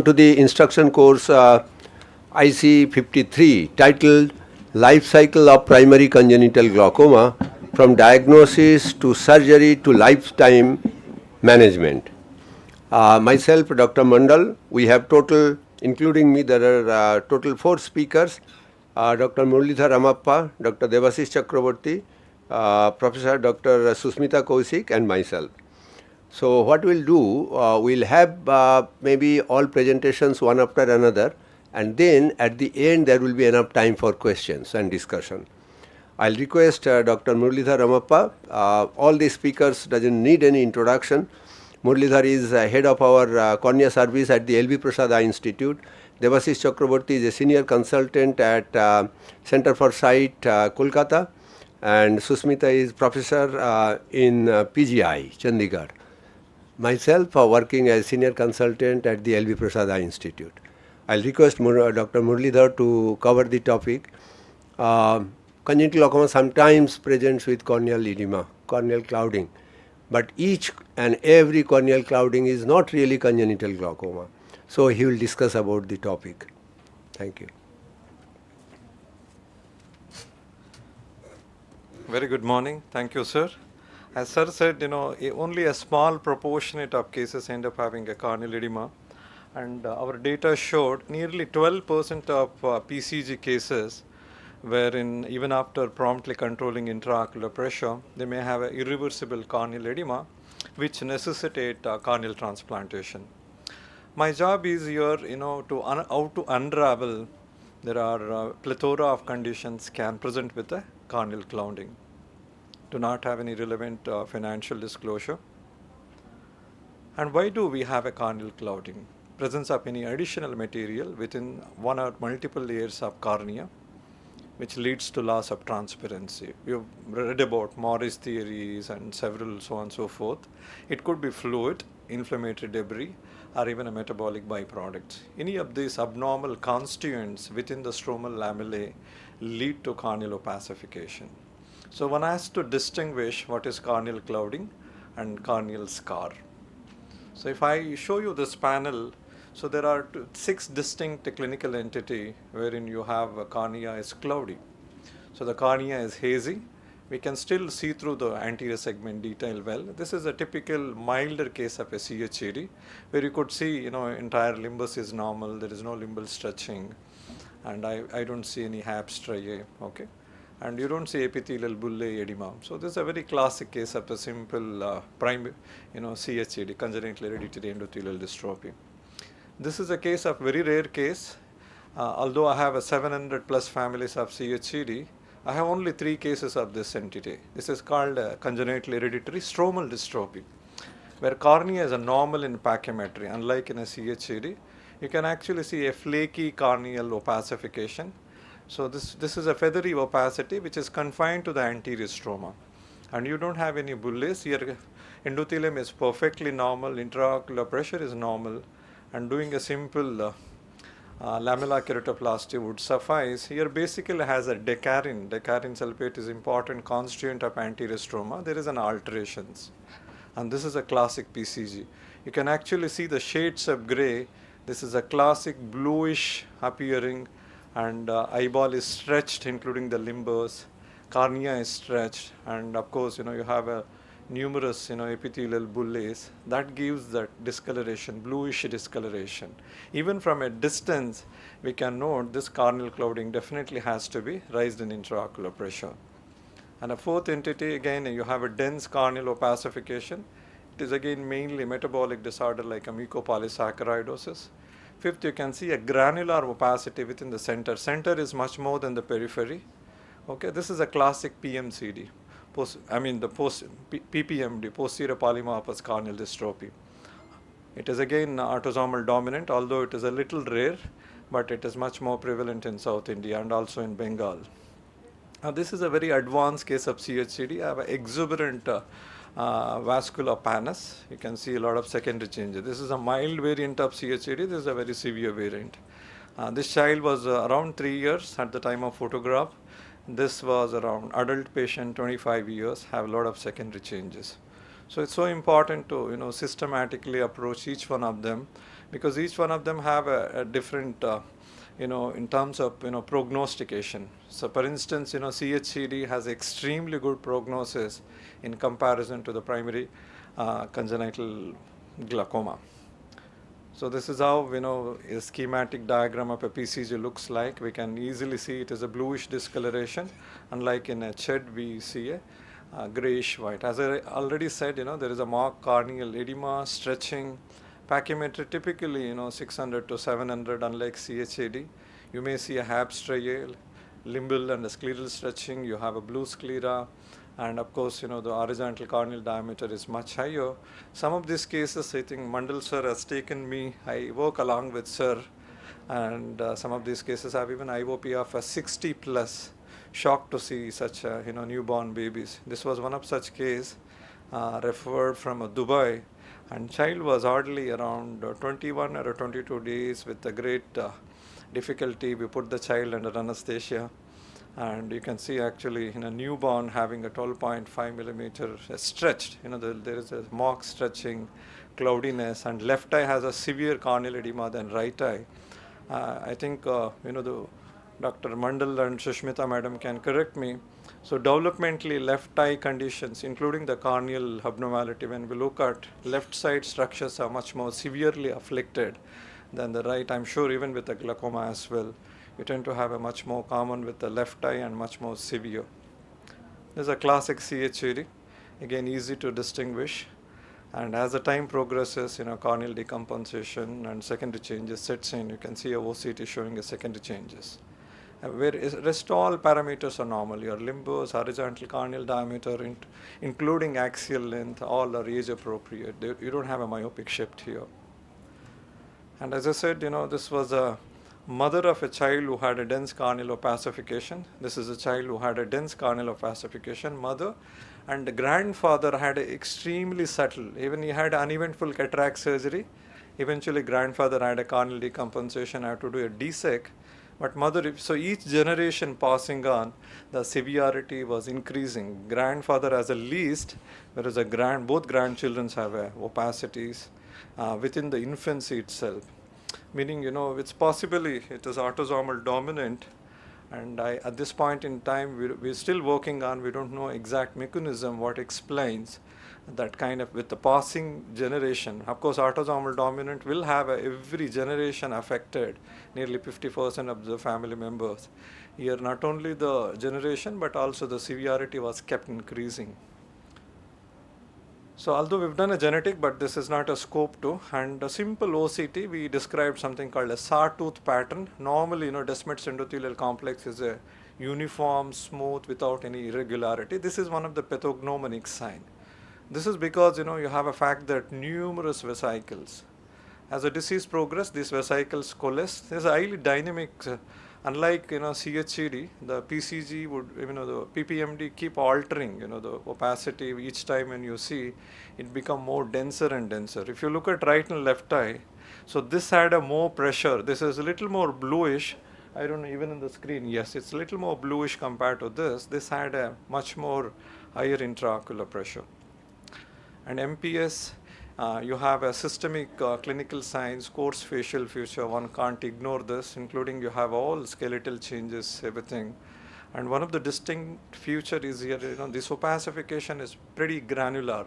To the instruction course IC53 titled Life Cycle of Primary Congenital Glaucoma from Diagnosis to Surgery to Lifetime Management. Myself, Dr. Mandal, we have total, including me, there are total 4 speakers, Dr. Muralidhar Ramappa, Dr. Devashish Chakraborty, Professor Dr. Susmita Kaushik and myself. So what we'll do, we'll have maybe all presentations one after another, and then at the end there will be enough time for questions and discussion. I'll request Dr. Muralidhar Ramappa. All the speakers doesn't need any introduction. Muralidhar is head of our cornea service at the LV Prasad Eye Institute. Devashish Chakraborty is a senior consultant at Center for Sight, Kolkata, and Susmita is professor in PGI, Chandigarh. Myself working as senior consultant at the LV Prasad Eye Institute. I'll request Dr. Muralidhar to cover the topic. Congenital glaucoma sometimes presents with corneal edema, corneal clouding, but each and every corneal clouding is not really congenital glaucoma. So he will discuss about the topic. Thank you. Very good morning. Thank you, sir. As sir said, only a small proportionate of cases end up having a corneal edema. And our data showed nearly 12% of PCG cases wherein even after promptly controlling intraocular pressure, they may have an irreversible corneal edema which necessitate corneal transplantation. My job is here, how to unravel. There are plethora of conditions can present with a corneal clouding. Do not have any relevant financial disclosure. And why do we have a corneal clouding? Presence of any additional material within one or multiple layers of cornea, which leads to loss of transparency. We've read about Morris theories and several so on and so forth. It could be fluid, inflammatory debris, or even a metabolic byproduct. Any of these abnormal constituents within the stromal lamellae lead to corneal opacification. So one has to distinguish what is corneal clouding and corneal scar. So if I show you this panel, so there are 6 distinct clinical entity wherein you have a cornea is cloudy. So the cornea is hazy. We can still see through the anterior segment detail well. This is a typical milder case of a CHED where you could see, entire limbus is normal. There is no limbal stretching, and I don't see any HAP striae. Okay. And you don't see epithelial bullae edema. So this is a very classic case of a simple CHED, congenital hereditary endothelial dystrophy. This is a case of very rare case. Although I have a 700 plus families of CHED, I have only 3 cases of this entity. This is called congenital hereditary stromal dystrophy, where cornea is a normal in pachymetry. Unlike in a CHED, you can actually see a flaky corneal opacification. So this is a feathery opacity which is confined to the anterior stroma, and you don't have any bullae. Here endothelium is perfectly normal, intraocular pressure is normal, and doing a simple lamellar keratoplasty would suffice. Here basically has a decarin. Decarin sulfate is important constituent of anterior stroma. There is an alterations, and this is a classic PCG. You can actually see the shades of gray. This is a classic bluish appearing, and eyeball is stretched, including the limbus. Cornea is stretched, and of course, you have a numerous, epithelial bullae. That gives that discoloration, bluish discoloration. Even from a distance, we can note this corneal clouding definitely has to be raised in intraocular pressure. And a fourth entity, again, you have a dense corneal opacification. It is again mainly metabolic disorder like a mucopolysaccharidosis. Fifth, you can see a granular opacity within the center. Center is much more than the periphery. Okay, this is a classic PMCD. PPMD, posterior polymorphous corneal dystrophy. It is again autosomal dominant, although it is a little rare, but it is much more prevalent in South India and also in Bengal. Now, this is a very advanced case of CHCD. I have an exuberant vascular pannus. You can see a lot of secondary changes. This is a mild variant of CHED. This is a very severe variant. This child was around 3 years at the time of photograph. This was around adult patient, 25 years, have a lot of secondary changes. So it's so important to systematically approach each one of them because each one of them have a different, in terms of, prognostication. So for instance, CHCD has extremely good prognosis in comparison to the primary congenital glaucoma. So this is how a schematic diagram of a PCG looks like. We can easily see it is a bluish discoloration. Unlike in a CHED, we see a grayish white. As I already said, there is a marked corneal edema, stretching, pachymetry typically 600 to 700. Unlike CHAD, you may see a HAB striae, limbal and a scleral stretching. You have a blue sclera. And of course, the horizontal corneal diameter is much higher. Some of these cases, I think Mandal sir has taken me. I work along with sir, and some of these cases have even IOP of a 60 plus. Shocked to see such newborn babies. This was one of such case referred from Dubai, and child was hardly around 21 or 22 days with a great difficulty. We put the child under anesthesia. And you can see actually in a newborn having a 12.5 millimeter stretched, there is a marked stretching, cloudiness, and left eye has a severe corneal edema than right eye. I think, the Dr. Mandal and Sushmita madam can correct me. So developmentally left eye conditions, including the corneal abnormality, when we look at left side structures are much more severely afflicted than the right. I'm sure even with the glaucoma as well. You tend to have a much more common with the left eye and much more severe. This is a classic CHAD, again easy to distinguish. And as the time progresses, corneal decompensation and secondary changes sets in. You can see a OCT showing a secondary changes. Where rest all parameters are normal. Your limbus, horizontal corneal diameter, including axial length, all are age appropriate. You don't have a myopic shift here. And as I said, this was a mother of a child who had a dense corneal opacification. This is a child who had a dense corneal opacification, mother, and the grandfather had extremely subtle, even he had uneventful cataract surgery. Eventually grandfather had a corneal decompensation, I had to do a DSEC. But mother, so each generation passing on, the severity was increasing. Grandfather has a least, whereas both grandchildren have opacities within the infancy itself. Meaning, it's possibly it is autosomal dominant, and at this point in time, we're still working on, we don't know exact mechanism, what explains that kind of with the passing generation. Of course, autosomal dominant will have every generation affected, nearly 50% of the family members. Here, not only the generation, but also the severity was kept increasing. So although we've done a genetic, but this is not a scope 2, and a simple OCT, we described something called a sawtooth pattern. Normally, Descemet's endothelial complex is a uniform, smooth, without any irregularity. This is one of the pathognomonic sign. This is because, you have a fact that numerous vesicles. As the disease progresses, these vesicles coalesce. There's a highly dynamic, unlike, CHCD, the PCG would, the PPMD keep altering, the opacity each time when you see, it become more denser and denser. If you look at right and left eye, so this had a more pressure. This is a little more bluish. I don't know, even in the screen, yes, it's a little more bluish compared to this. This had a much more higher intraocular pressure. And MPS, you have a systemic clinical signs, coarse facial feature. One can't ignore this, including you have all skeletal changes, everything. And one of the distinct feature is here, this opacification is pretty granular.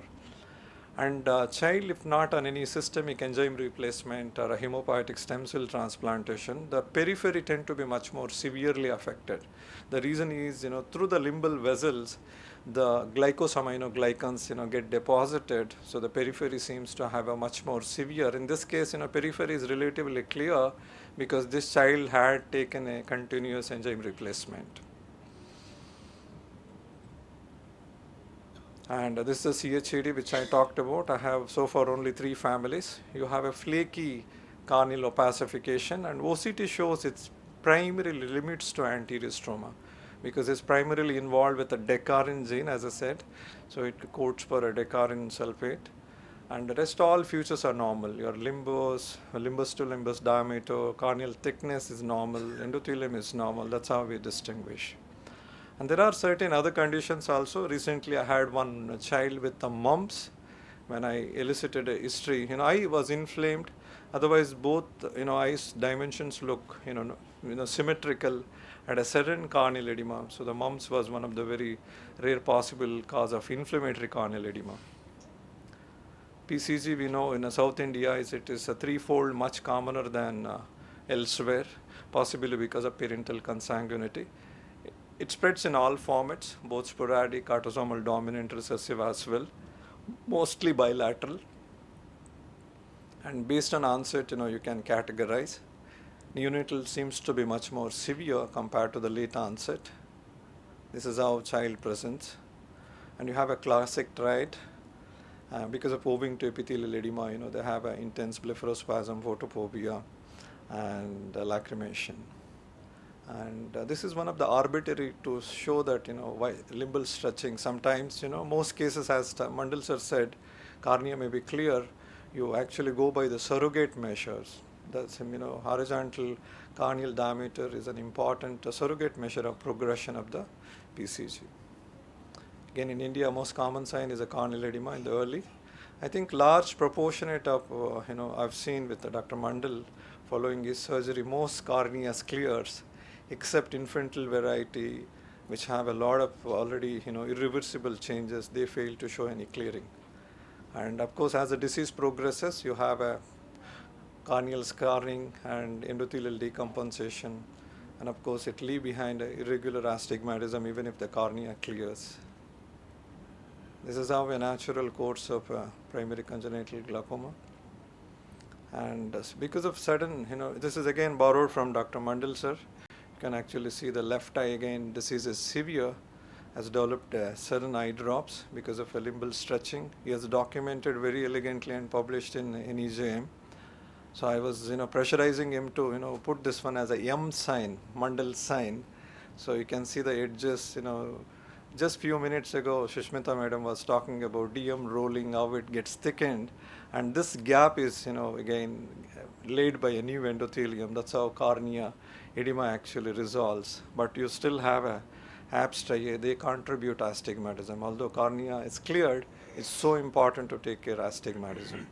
And child, if not on any systemic enzyme replacement or a hematopoietic stem cell transplantation, the periphery tend to be much more severely affected. The reason is, through the limbal vessels, the glycosaminoglycans, get deposited. So the periphery seems to have a much more severe. In this case, periphery is relatively clear because this child had taken a continuous enzyme replacement. And this is a CHAD which I talked about. I have so far only 3 families. You have a flaky corneal opacification, and OCT shows its primarily limits to anterior stroma because it's primarily involved with the decarin gene, as I said. So it codes for a decarin sulfate. And the rest all features are normal. Your limbus to limbus diameter, corneal thickness is normal, endothelium is normal. That's how we distinguish. And there are certain other conditions also. Recently, I had one child with the mumps. When I elicited a history, eye was inflamed, Otherwise, both eyes dimensions look symmetrical at a certain corneal edema. So the mumps was one of the very rare possible cause of inflammatory corneal edema. PCG, we know in South India it is a threefold much commoner than elsewhere, possibly because of parental consanguinity. It spreads in all formats, both sporadic, autosomal dominant, recessive as well, mostly bilateral. And based on onset, you can categorize. Neonatal seems to be much more severe compared to the late onset. This is how child presents. And you have a classic triad. Because of owing to epithelial edema, they have an intense blepharospasm, photophobia, and lacrimation. And this is one of the arbitrary to show that, why limbal stretching. Sometimes, most cases, as Mandal sir said, cornea may be clear. You actually go by the surrogate measures. That's, horizontal corneal diameter is an important surrogate measure of progression of the PCG. Again, in India, most common sign is a corneal edema in the early. I think large proportionate of, I've seen with Dr. Mandal following his surgery, most corneas clears, except infantile variety, which have a lot of already, irreversible changes. They fail to show any clearing. And of course, as the disease progresses, you have a corneal scarring and endothelial decompensation. And of course, it leaves behind an irregular astigmatism even if the cornea clears. This is how a natural course of primary congenital glaucoma. And because of sudden, this is again borrowed from Dr. Mandal sir. You can actually see the left eye again, disease is severe, has developed sudden eye drops because of a limbal stretching. He has documented very elegantly and published in EJM. So I was, pressurizing him to, put this one as a M sign, Mandal sign. So you can see the edges, just few minutes ago, Sushmita madam was talking about DM rolling, how it gets thickened. And this gap is, again, laid by a new endothelium. That's how cornea edema actually resolves. But you still have a abstract, they contribute astigmatism. Although cornea is cleared, it's so important to take care of astigmatism.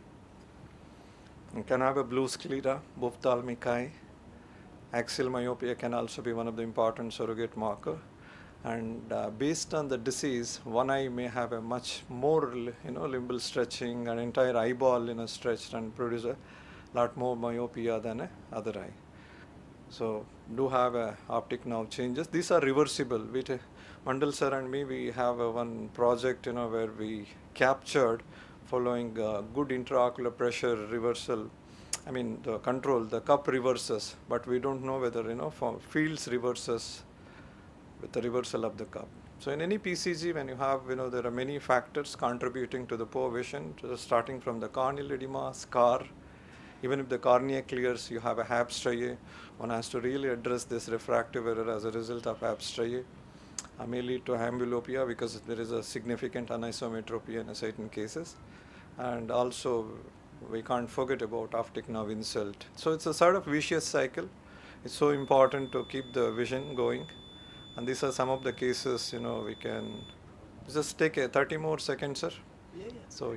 You can have a blue sclera, ophthalmic eye. Axial myopia can also be one of the important surrogate marker. And based on the disease, one eye may have a much more, limbal stretching, an entire eyeball, stretched and produce a lot more myopia than another eye. So do have a optic nerve changes. These are reversible. Mandal sir and me, we have one project, where we captured following good intraocular pressure reversal. I mean, the control, the cup reverses, but we don't know whether, fields reverses with the reversal of the cup. So in any PCG, when you have, there are many factors contributing to the poor vision, starting from the corneal edema, scar. Even if the cornea clears, you have a HAPS striae. One has to really address this refractive error as a result of HAPS striae. May lead to amblyopia because there is a significant anisometropia in certain cases. And also, we can't forget about optic nerve insult. So it's a sort of vicious cycle. It's so important to keep the vision going. And these are some of the cases, we can just take a 30 more seconds, sir. So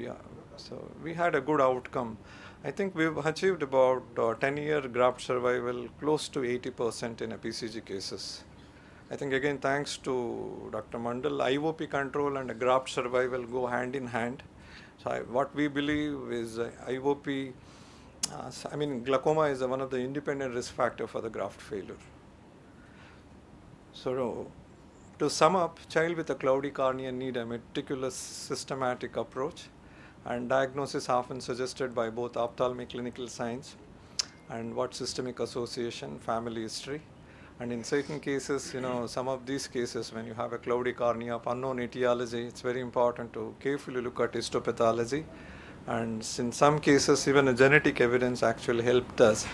we had a good outcome. I think we've achieved about 10-year graft survival close to 80% in a PCG cases. I think again, thanks to Dr. Mandal, IOP control and graft survival go hand in hand. So what we believe is IOP, glaucoma is one of the independent risk factor for the graft failure. So to sum up, child with a cloudy cornea need a meticulous systematic approach, and diagnosis often suggested by both ophthalmic clinical signs and what systemic association, family history. And in certain cases, some of these cases when you have a cloudy cornea of unknown etiology, it's very important to carefully look at histopathology. And in some cases, even a genetic evidence actually helped us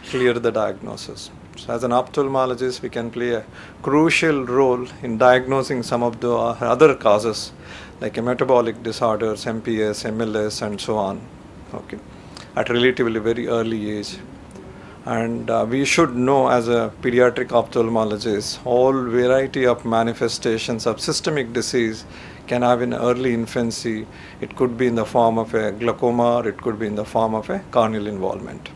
clear the diagnosis. So as an ophthalmologist, we can play a crucial role in diagnosing some of the other causes like metabolic disorders, MPS, MLS, and so on, at relatively very early age. And we should know as a pediatric ophthalmologist, all variety of manifestations of systemic disease can have in early infancy. It could be in the form of a glaucoma, or it could be in the form of a corneal involvement.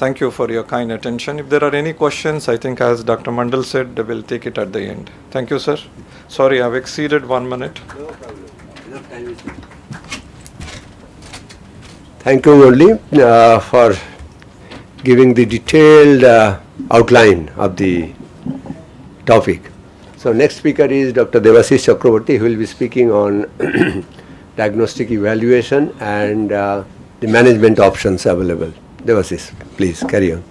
Thank you for your kind attention. If there are any questions, I think as Dr. Mandal said, we'll take it at the end. Thank you, sir. Sorry, I've exceeded 1 minute. No problem. Enough time is. Thank you, Murli, for giving the detailed outline of the topic. So next speaker is Dr. Devashish Chakraborty, who will be speaking on diagnostic evaluation and the management options available. Devashish, please carry on.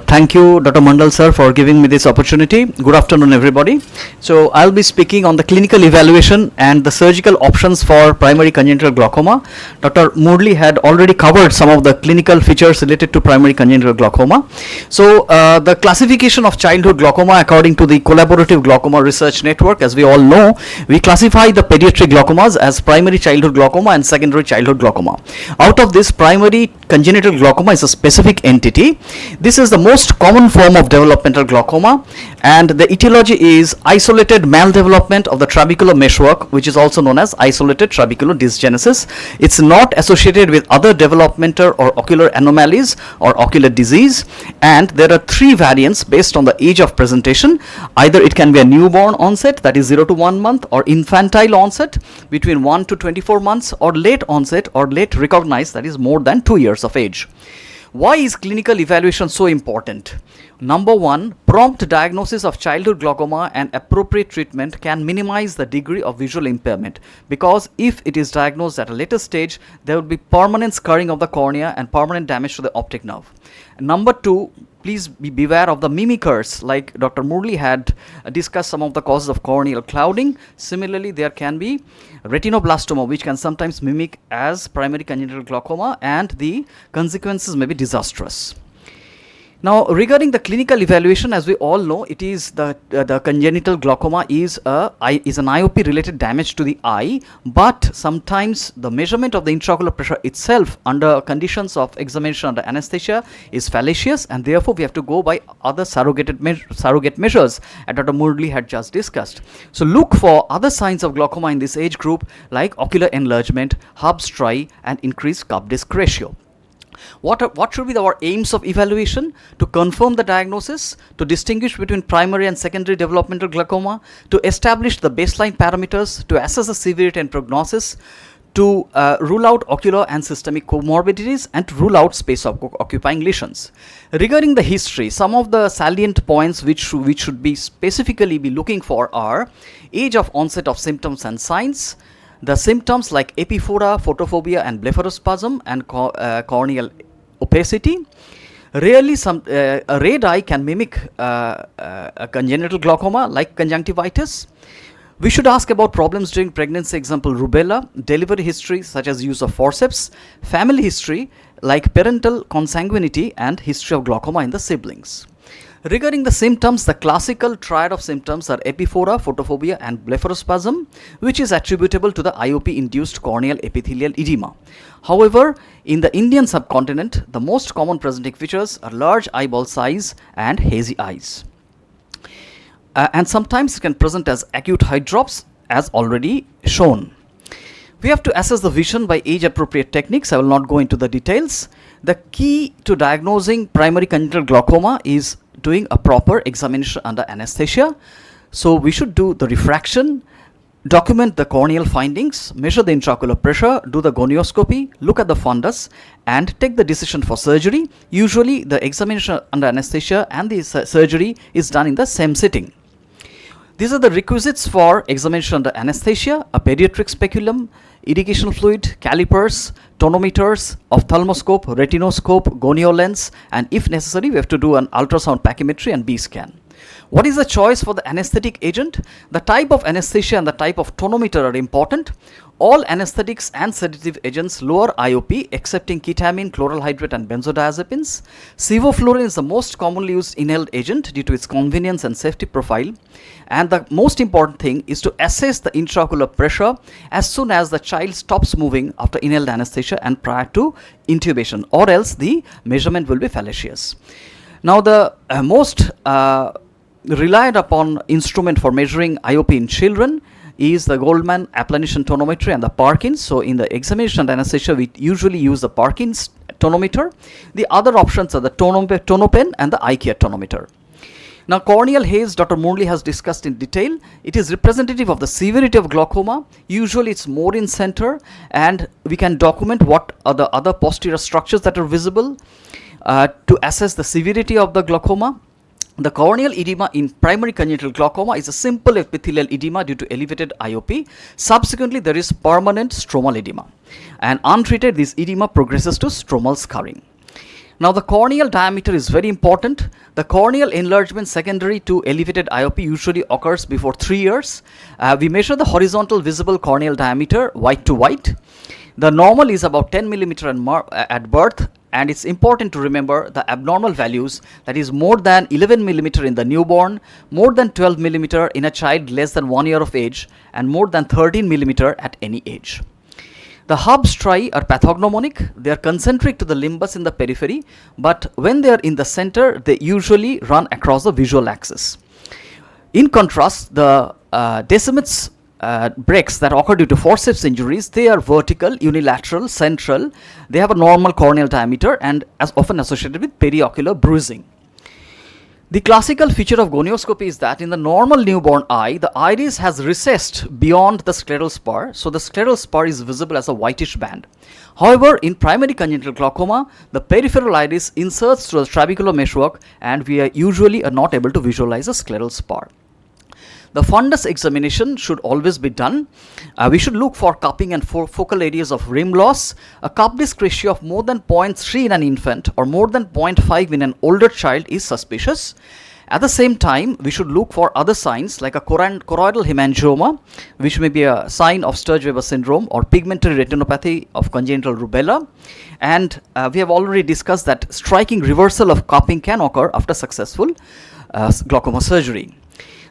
Thank you, Dr. Mandal sir, for giving me this opportunity. Good afternoon, everybody. So I'll be speaking on the clinical evaluation and the surgical options for primary congenital glaucoma. Dr. Murli had already covered some of the clinical features related to primary congenital glaucoma. So the classification of childhood glaucoma according to the Collaborative Glaucoma Research Network, as we all know, we classify the pediatric glaucomas as primary childhood glaucoma and secondary childhood glaucoma. Out of this, primary congenital glaucoma is a specific entity. This is the most common form of developmental glaucoma, and the etiology is isolated maldevelopment of the trabecular meshwork, which is also known as isolated trabecular dysgenesis. It's not associated with other developmental or ocular anomalies or ocular disease, and there are three variants based on the age of presentation. Either it can be a newborn onset, that is 0 to 1 month, or infantile onset between 1 to 24 months, or late onset or late recognized, that is more than 2 years of age. Why is clinical evaluation so important? Number one, prompt diagnosis of childhood glaucoma and appropriate treatment can minimize the degree of visual impairment, because if it is diagnosed at a later stage, there will be permanent scarring of the cornea and permanent damage to the optic nerve. Number two, please beware of the mimickers, like Dr. Murli had discussed some of the causes of corneal clouding. Similarly, there can be retinoblastoma, which can sometimes mimic as primary congenital glaucoma, and the consequences may be disastrous. Now, regarding the clinical evaluation, as we all know, it is the congenital glaucoma is an IOP related damage to the eye, but sometimes the measurement of the intraocular pressure itself under conditions of examination under anesthesia is fallacious, and therefore we have to go by other surrogate measures that Dr. Murli had just discussed. So look for other signs of glaucoma in this age group, like ocular enlargement, hub striae, and increased cup disc ratio. What should be our aims of evaluation? To confirm the diagnosis, to distinguish between primary and secondary developmental glaucoma, to establish the baseline parameters, to assess the severity and prognosis, to rule out ocular and systemic comorbidities, and to rule out space occupying lesions. Regarding the history, some of the salient points which should be specifically be looking for are age of onset of symptoms and signs, the symptoms like epiphora, photophobia, and blepharospasm, and corneal opacity. Rarely, a red eye can mimic a congenital glaucoma like conjunctivitis. We should ask about problems during pregnancy, example rubella, delivery history such as use of forceps, family history like parental consanguinity, and history of glaucoma in the siblings. Regarding the symptoms, the classical triad of symptoms are epiphora, photophobia, and blepharospasm, which is attributable to the IOP-induced corneal epithelial edema. However, in the Indian subcontinent, the most common presenting features are large eyeball size and hazy eyes. And sometimes it can present as acute eye drops, as already shown. We have to assess the vision by age-appropriate techniques. I will not go into the details. The key to diagnosing primary congenital glaucoma is doing a proper examination under anesthesia. So we should do the refraction, document the corneal findings, measure the intraocular pressure, do the gonioscopy, look at the fundus, and take the decision for surgery. Usually the examination under anesthesia and the surgery is done in the same sitting. These are the requisites for examination under anesthesia: a pediatric speculum, irrigation fluid, calipers, tonometers, ophthalmoscope, retinoscope, gonio lens, and if necessary, we have to do an ultrasound pachymetry and B scan. What is the choice for the anesthetic agent? The type of anesthesia and the type of tonometer are important. All anesthetics and sedative agents lower IOP excepting ketamine, chloral hydrate, and benzodiazepines. Sevoflurane is the most commonly used inhaled agent due to its convenience and safety profile. And the most important thing is to assess the intraocular pressure as soon as the child stops moving after inhaled anesthesia and prior to intubation, or else the measurement will be fallacious. Now, the most relied upon instrument for measuring IOP in children is the Goldman applanation tonometry and the Parkins. So in the examination and anesthesia, we usually use the Parkins tonometer. The other options are the tonopen and the eye care tonometer. Now, corneal haze, Dr. Murli has discussed in detail. It is representative of the severity of glaucoma. Usually it's more in center, and we can document what are the other posterior structures that are visible to assess the severity of the glaucoma. The corneal edema in primary congenital glaucoma is a simple epithelial edema due to elevated IOP. Subsequently, there is permanent stromal edema, and untreated, this edema progresses to stromal scarring. Now, the corneal diameter is very important. The corneal enlargement secondary to elevated IOP usually occurs before 3 years. We measure the horizontal visible corneal diameter white to white. The normal is about 10 millimeter at birth, and it's important to remember the abnormal values, that is more than 11 millimeter in the newborn, more than 12 millimeter in a child less than 1 year of age, and more than 13 millimeter at any age. The hub striae are pathognomonic. They are concentric to the limbus in the periphery, but when they are in the center, they usually run across the visual axis. In contrast, the Decimet's breaks that occur due to forceps injuries, they are vertical, unilateral, central. They have a normal corneal diameter and as often associated with periocular bruising. The classical feature of gonioscopy is that in the normal newborn eye, the iris has recessed beyond the scleral spur, so the scleral spur is visible as a whitish band. However, in primary congenital glaucoma, the peripheral iris inserts through the trabecular meshwork, and we are usually not able to visualize a scleral spur. The fundus examination should always be done. We should look for cupping and focal areas of rim loss. A cup disc ratio of more than 0.3 in an infant or more than 0.5 in an older child is suspicious. At the same time, we should look for other signs like a choroidal hemangioma, which may be a sign of Sturge-Weber syndrome, or pigmentary retinopathy of congenital rubella. And we have already discussed that striking reversal of cupping can occur after successful glaucoma surgery.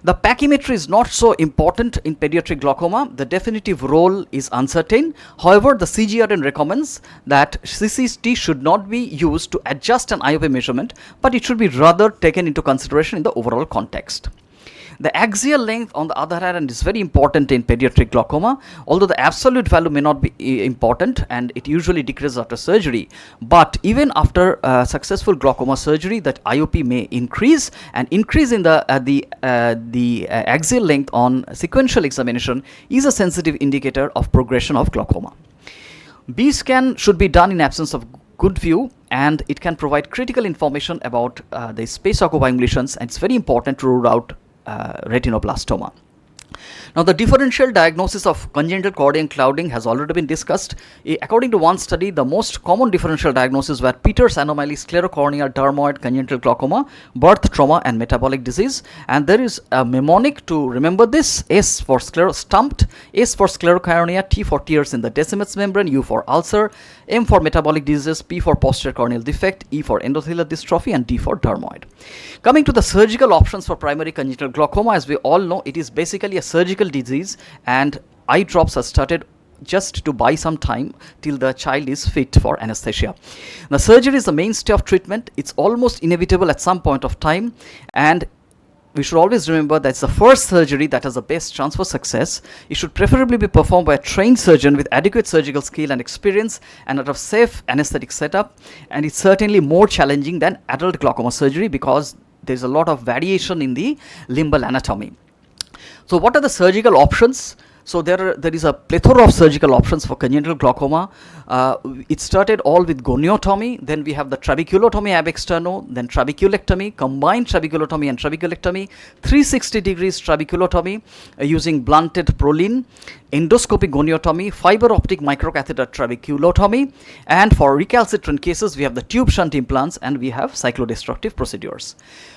The pachymetry is not so important in pediatric glaucoma. The definitive role is uncertain. However, the CGRN recommends that CCT should not be used to adjust an IOP measurement, but it should be rather taken into consideration in the overall context. The axial length, on the other hand, is very important in pediatric glaucoma, although the absolute value may not be important and it usually decreases after surgery. But even after successful glaucoma surgery, that IOP may increase, and increase in the axial length on sequential examination is a sensitive indicator of progression of glaucoma. B scan should be done in absence of good view, and it can provide critical information about the space occupying lesions, and it's very important to rule out retinoblastoma. Now, the differential diagnosis of congenital choroidal clouding has already been discussed. According to one study, the most common differential diagnoses were Peters anomaly, sclerocorneal dermoid congenital glaucoma, birth trauma, and metabolic disease. And there is a mnemonic to remember this: S for stumped, S for sclerocornea, T for tears in the Decimet's membrane, U for ulcer, M for metabolic diseases, P for posterior corneal defect, E for endothelial dystrophy, and D for dermoid. Coming to the surgical options for primary congenital glaucoma, as we all know, it is basically a surgical disease, and eye drops are started just to buy some time till the child is fit for anesthesia. Now, surgery is the mainstay of treatment. It's almost inevitable at some point of time, and we should always remember that's the first surgery that has the best chance for success. It should preferably be performed by a trained surgeon with adequate surgical skill and experience and at a safe anesthetic setup, and it's certainly more challenging than adult glaucoma surgery because there's a lot of variation in the limbal anatomy. So what are the surgical options? So there is a plethora of surgical options for congenital glaucoma. It started all with goniotomy, then we have the trabeculotomy ab externo, then trabeculectomy, combined trabeculotomy and trabeculectomy, 360 degrees trabeculotomy using blunted proline, endoscopic goniotomy, fiber optic microcatheter trabeculotomy, and for recalcitrant cases we have the tube shunt implants, and we have cyclodestructive procedures.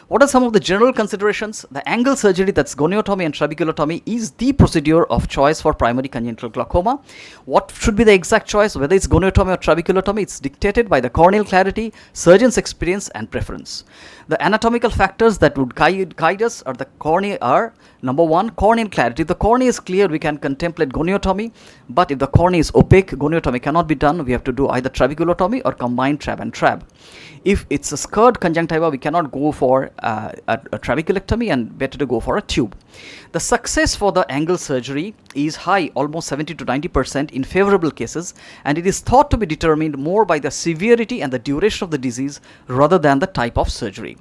What are some of the general considerations? The angle surgery, that's goniotomy and trabeculotomy, is the procedure of choice for primary congenital glaucoma. What should be the exact choice, whether it's goniotomy or trabeculotomy? It's dictated by the corneal clarity, surgeon's experience, and preference. The anatomical factors that would guide us are the cornea are: number one, corneal clarity. If the cornea is clear, we can contemplate goniotomy, but if the cornea is opaque, goniotomy cannot be done. We have to do either trabeculotomy or combined trab and trab. If it's a scurred conjunctiva, we cannot go for a trabeculectomy, and better to go for a tube. The success for the angle surgery is high, almost 70 to 90% in favorable cases, and it is thought to be determined more by the severity and the duration of the disease rather than the type of surgery.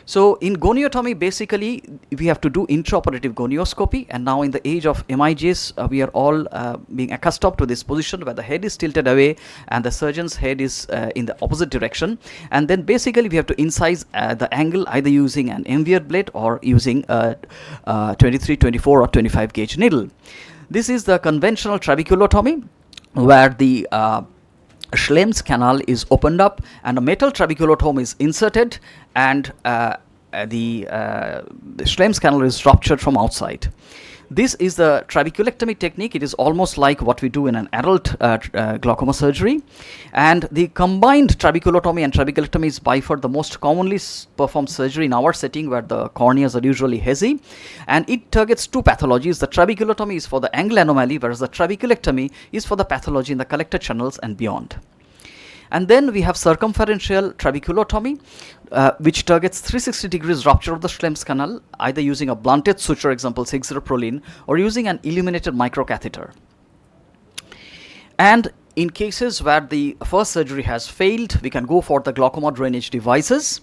So in goniotomy, basically we have to do intraoperative gonioscopy, and now in the age of MIGs, we are all being accustomed to this position where the head is tilted away and the surgeon's head is in the opposite direction, and then basically we have to incise the angle either using an MVR blade or using a 23, 24 or 25 gauge needle. This is the conventional trabeculotomy, where the Schlem's canal is opened up and a metal trabeculotome is inserted, and the Schlem's canal is ruptured from outside. This is the trabeculectomy technique. It is almost like what we do in an adult glaucoma surgery, and the combined trabeculotomy and trabeculectomy is by far the most commonly performed surgery in our setting, where the corneas are usually hazy, and it targets two pathologies. The trabeculotomy is for the angle anomaly, whereas the trabeculectomy is for the pathology in the collector channels and beyond. And then we have circumferential trabeculotomy, which targets 360 degrees rupture of the Schlem's canal, either using a blunted suture, example 6-0-prolene, or using an illuminated microcatheter. And in cases where the first surgery has failed, we can go for the glaucoma drainage devices.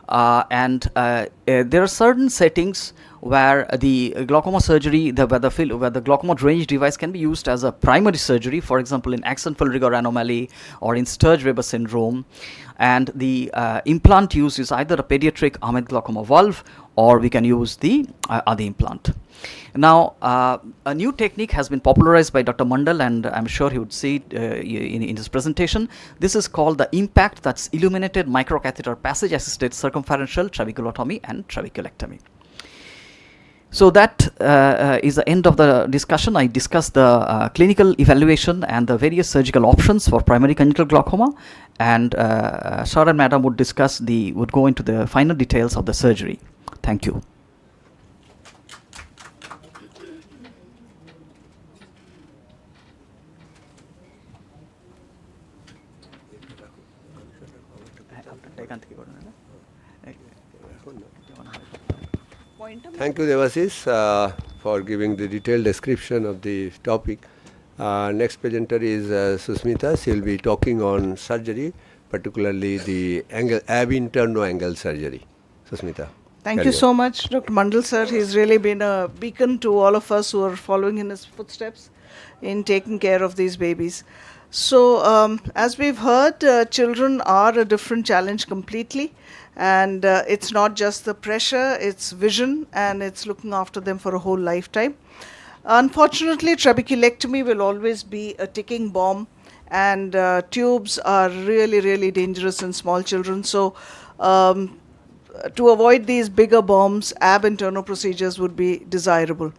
There are certain settings where the glaucoma surgery, where the glaucoma drainage device can be used as a primary surgery, for example in axonal rigor anomaly or in Sturge-Weber syndrome, and the implant used is either a pediatric Ahmed glaucoma valve, or we can use the other implant. Now, a new technique has been popularized by Dr. Mandal, and I'm sure he would see it in his presentation. This is called the IMPACT, that's illuminated microcatheter passage assisted circumferential trabeculotomy and trabeculectomy. So that is the end of the discussion. I discussed the clinical evaluation and the various surgical options for primary congenital glaucoma, and sir and madam would go into the final details of the surgery. Thank you. Thank you, Devasis, for giving the detailed description of the topic. Next presenter is Susmita. She will be talking on surgery, particularly the ab interno angle surgery. Susmita. Thank you so much, Dr. Mandal sir. He's really been a beacon to all of us who are following in his footsteps in taking care of these babies. So, as we've heard, children are a different challenge completely. And it's not just the pressure, it's vision, and it's looking after them for a whole lifetime. Unfortunately, trabeculectomy will always be a ticking bomb, and tubes are really, really dangerous in small children. So, to avoid these bigger bombs, ab interno procedures would be desirable.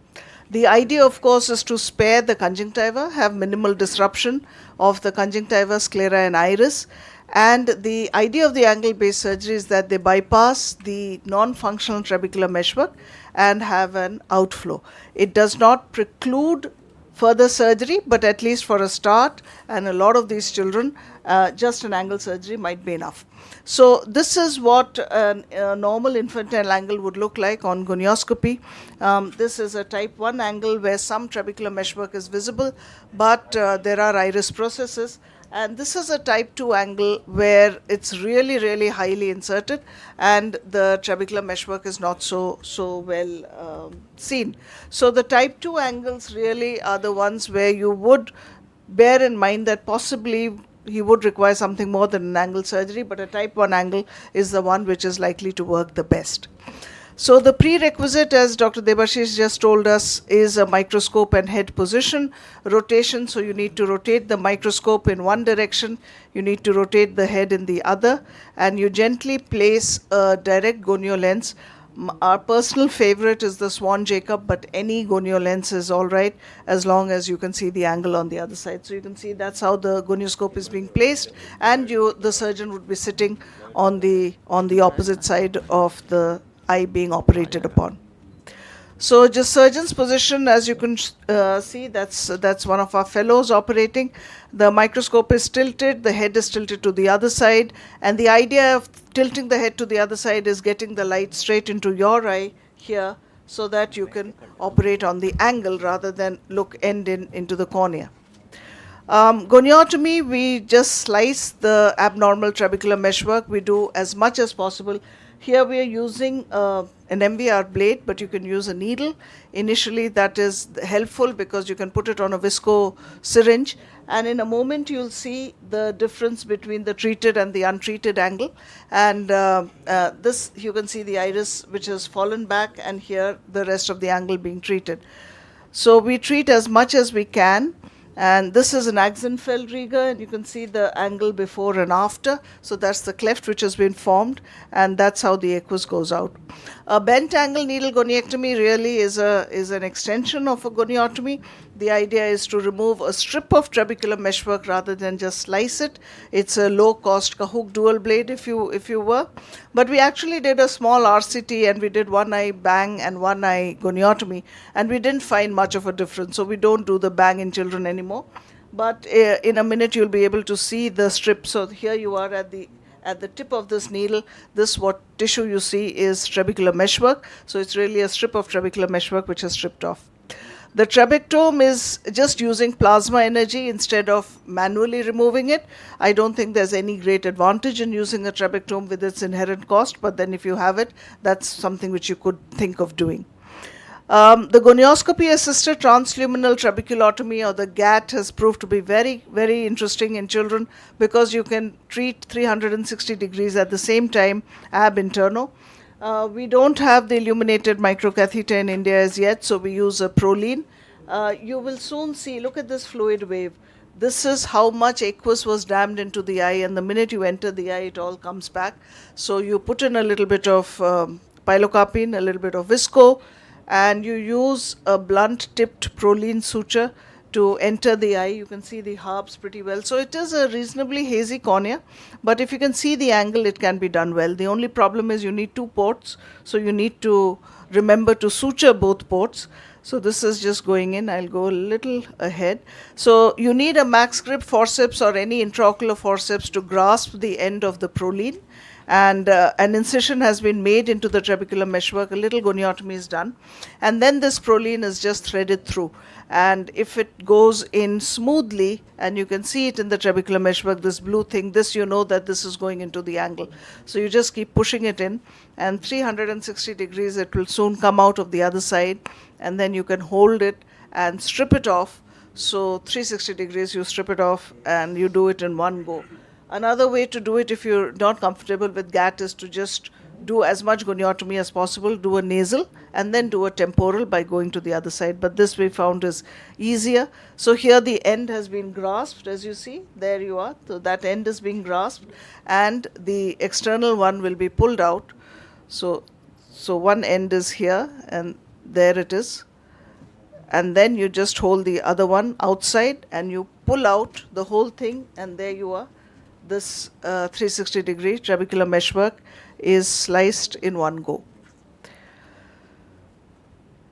The idea, of course, is to spare the conjunctiva, have minimal disruption of the conjunctiva, sclera, and iris. And the idea of the angle-based surgery is that they bypass the non-functional trabecular meshwork and have an outflow. It does not preclude further surgery, but at least for a start, and a lot of these children, just an angle surgery might be enough. So this is what a normal infantile angle would look like on gonioscopy. This is a type 1 angle where some trabecular meshwork is visible, but there are iris processes. And this is a type 2 angle where it's really, really highly inserted, and the trabecular meshwork is not so well seen. So the type 2 angles really are the ones where you would bear in mind that possibly he would require something more than an angle surgery, but a type 1 angle is the one which is likely to work the best. So the prerequisite, as Dr. Debashish just told us, is a microscope and head position, rotation. So you need to rotate the microscope in one direction, you need to rotate the head in the other, and you gently place a direct gonio lens. Our personal favorite is the Swan Jacob, but any gonio lens is all right as long as you can see the angle on the other side. So you can see that's how the gonioscope is being placed, and the surgeon would be sitting on the opposite side of the eye being operated upon. So just surgeon's position, as you can see, that's one of our fellows operating. The microscope is tilted, the head is tilted to the other side, and the idea of tilting the head to the other side is getting the light straight into your eye here, so that you can operate on the angle rather than look end in into the cornea. Goniotomy, we just slice the abnormal trabecular meshwork. We do as much as possible. Here we are using an MVR blade, but you can use a needle. Initially that is helpful because you can put it on a visco syringe, and in a moment you'll see the difference between the treated and the untreated angle. And this, you can see the iris which has fallen back, and here the rest of the angle being treated. So we treat as much as we can. And this is an Axenfeld-Rieger, and you can see the angle before and after. So that's the cleft which has been formed, and that's how the aqueous goes out. A bent angle needle goniectomy really is an extension of a goniotomy. The idea is to remove a strip of trabecular meshwork rather than just slice it. It's a low-cost Cahook dual blade, if you were. But we actually did a small RCT, and we did one eye bang and one eye goniotomy, and we didn't find much of a difference. So we don't do the bang in children anymore. But in a minute you'll be able to see the strip. So here you are at the tip of this needle. This what tissue you see is trabecular meshwork. So it's really a strip of trabecular meshwork which is stripped off. The trabectome is just using plasma energy instead of manually removing it. I don't think there's any great advantage in using a trabectome with its inherent cost, but then if you have it, that's something which you could think of doing. The gonioscopy assisted transluminal trabeculotomy, or the GAT, has proved to be very, very interesting in children because you can treat 360 degrees at the same time, ab interno. We don't have the illuminated microcatheter in India as yet, so we use a Proline. You will soon see, look at this fluid wave. This is how much aqueous was dammed into the eye, and the minute you enter the eye, it all comes back. So you put in a little bit of pilocarpine, a little bit of visco, and you use a blunt-tipped Proline suture to enter the eye. You can see the harbs pretty well. So it is a reasonably hazy cornea, but if you can see the angle, it can be done well. The only problem is you need 2 ports, so you need to remember to suture both ports. So this is just going in. I'll go a little ahead. So you need a max grip forceps or any intraocular forceps to grasp the end of the Proline. And an incision has been made into the trabecular meshwork, a little goniotomy is done, and then this Proline is just threaded through. And if it goes in smoothly, and you can see it in the trabecular meshwork, this blue thing, this you know that this is going into the angle. So you just keep pushing it in, and 360 degrees it will soon come out of the other side, and then you can hold it and strip it off. So 360 degrees you strip it off, and you do it in one go. Another way to do it if you're not comfortable with GAT is to just do as much goniotomy as possible, do a nasal and then do a temporal by going to the other side. But this we found is easier. So here the end has been grasped, as you see, there you are. So that end is being grasped, and the external one will be pulled out. So one end is here, and there it is. And then you just hold the other one outside and you pull out the whole thing, and there you are. This 360 degree trabecular meshwork is sliced in one go.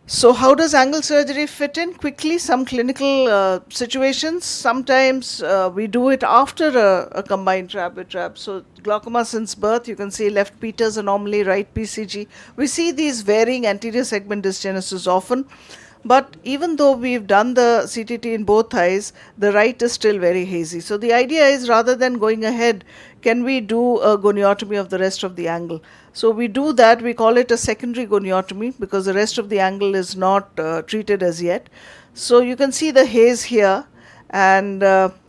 So how does angle surgery fit in? Quickly, some clinical situations. Sometimes we do it after a combined trab with trab. So glaucoma since birth, you can see left Peters anomaly, right PCG. We see these varying anterior segment dysgenesis often. But even though we've done the CTT in both eyes, the right is still very hazy. So the idea is, rather than going ahead, can we do a goniotomy of the rest of the angle? So we do that. We call it a secondary goniotomy because the rest of the angle is not treated as yet. So you can see the haze here, and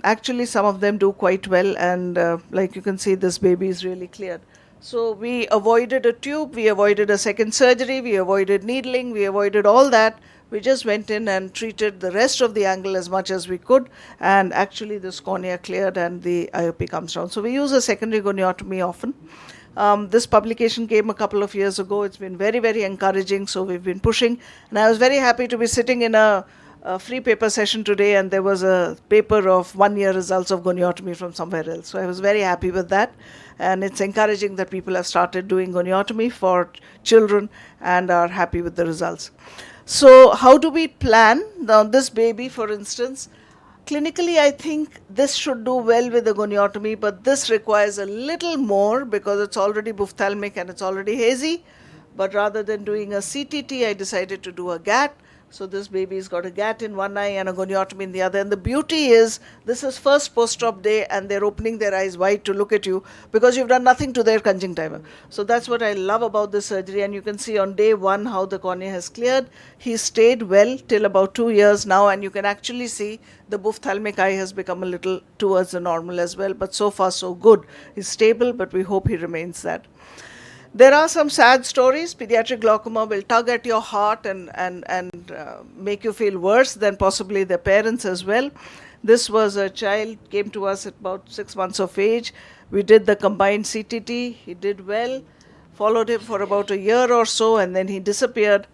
actually some of them do quite well, and like you can see, this baby is really cleared. So we avoided a tube, we avoided a second surgery, we avoided needling, we avoided all that. We just went in and treated the rest of the angle as much as we could, and actually this cornea cleared and the IOP comes down. So we use a secondary goniotomy often. This publication came a couple of years ago. It's been very, very encouraging, so we've been pushing. And I was very happy to be sitting in a free paper session today, and there was a paper of 1-year results of goniotomy from somewhere else. So I was very happy with that, and it's encouraging that people have started doing goniotomy for children and are happy with the results. So how do we plan? Now this baby, for instance, clinically I think this should do well with the goniotomy, but this requires a little more because it's already ophthalmic and it's already hazy. But rather than doing a CTT, I decided to do a GAT. So this baby's got a GAT in one eye and a goniotomy in the other. And the beauty is, this is first post-op day and they're opening their eyes wide to look at you because you've done nothing to their conjunctiva. So that's what I love about this surgery. And you can see on day one how the cornea has cleared. He stayed well till about 2 years now, and you can actually see the ophthalmic eye has become a little towards the normal as well. But so far so good. He's stable, but we hope he remains that. There are some sad stories. Pediatric glaucoma will tug at your heart and make you feel worse than possibly their parents as well. This was a child, came to us at about 6 months of age. We did the combined CTT. He did well, followed him for about a year or so, and then he disappeared.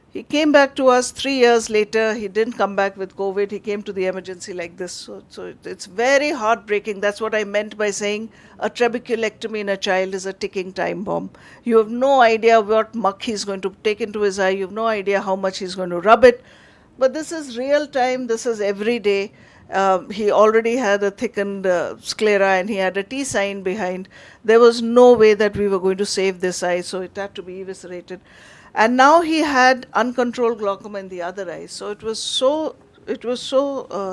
He came back to us 3 years later. He didn't come back with COVID. He came to the emergency like this. So it's very heartbreaking. That's what I meant by saying a trabeculectomy in a child is a ticking time bomb. You have no idea what muck he's going to take into his eye. You have no idea how much he's going to rub it. But this is real time. This is every day. He already had a thickened sclera and he had a T sign behind. There was no way that we were going to save this eye, so it had to be eviscerated. And now he had uncontrolled glaucoma in the other eye. So it was so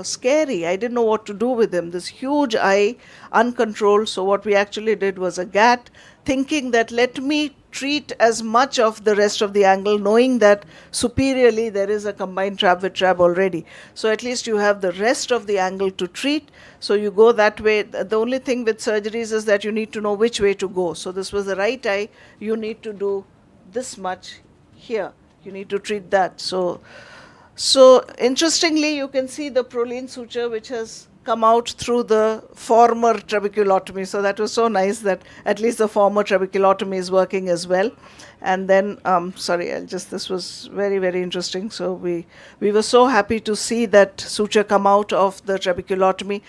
scary. I didn't know what to do with him. This huge eye, uncontrolled. So what we actually did was a GAT, thinking that let me treat as much of the rest of the angle, knowing that superiorly there is a combined trab with trab already. So at least you have the rest of the angle to treat. So you go that way. The only thing with surgeries is that you need to know which way to go. So this was the right eye. You need to do this much here. You need to treat that. So interestingly, you can see the proline suture which has come out through the former trabeculotomy. So that was so nice that at least the former trabeculotomy is working as well. And then, this was very, very interesting. So we were so happy to see that suture come out of the trabeculotomy.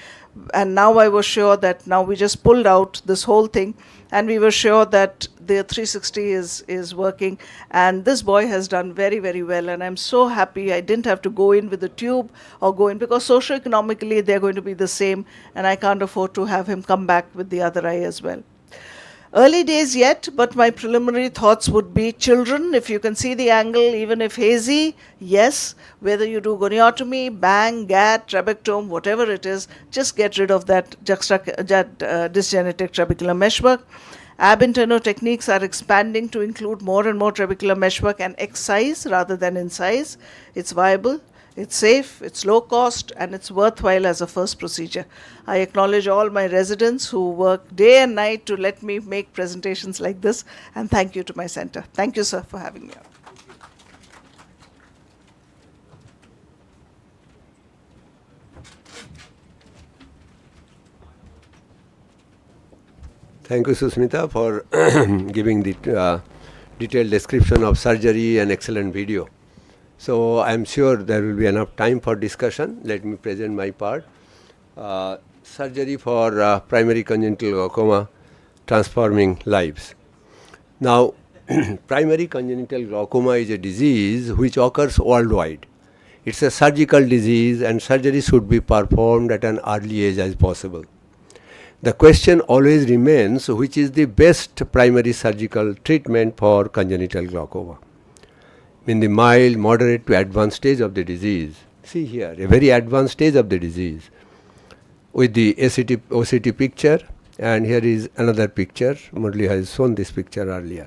And now I was sure that now we just pulled out this whole thing, and we were sure that the 360 is working. And this boy has done very, very well. And I'm so happy I didn't have to go in with a tube or go in, because socioeconomically they're going to be the same, and I can't afford to have him come back with the other eye as well. Early days yet, but my preliminary thoughts would be children, if you can see the angle, even if hazy, yes. Whether you do goniotomy, bang, GAT, trabectome, whatever it is, just get rid of that dysgenetic trabecular meshwork. Ab interno techniques are expanding to include more and more trabecular meshwork and excise rather than incise. It's viable. It's safe, it's low cost, and it's worthwhile as a first procedure. I acknowledge all my residents who work day and night to let me make presentations like this, and thank you to my center. Thank you, sir, for having me on. Thank you, Susmita, for giving the detailed description of surgery and excellent video. So I'm sure there will be enough time for discussion. Let me present my part. Surgery for primary congenital glaucoma, transforming lives. Now, primary congenital glaucoma is a disease which occurs worldwide. It's a surgical disease, and surgery should be performed at an early age as possible. The question always remains, which is the best primary surgical treatment for congenital glaucoma? In the mild, moderate to advanced stage of the disease. See here, a very advanced stage of the disease with the OCT picture, and here is another picture. Murli has shown this picture earlier.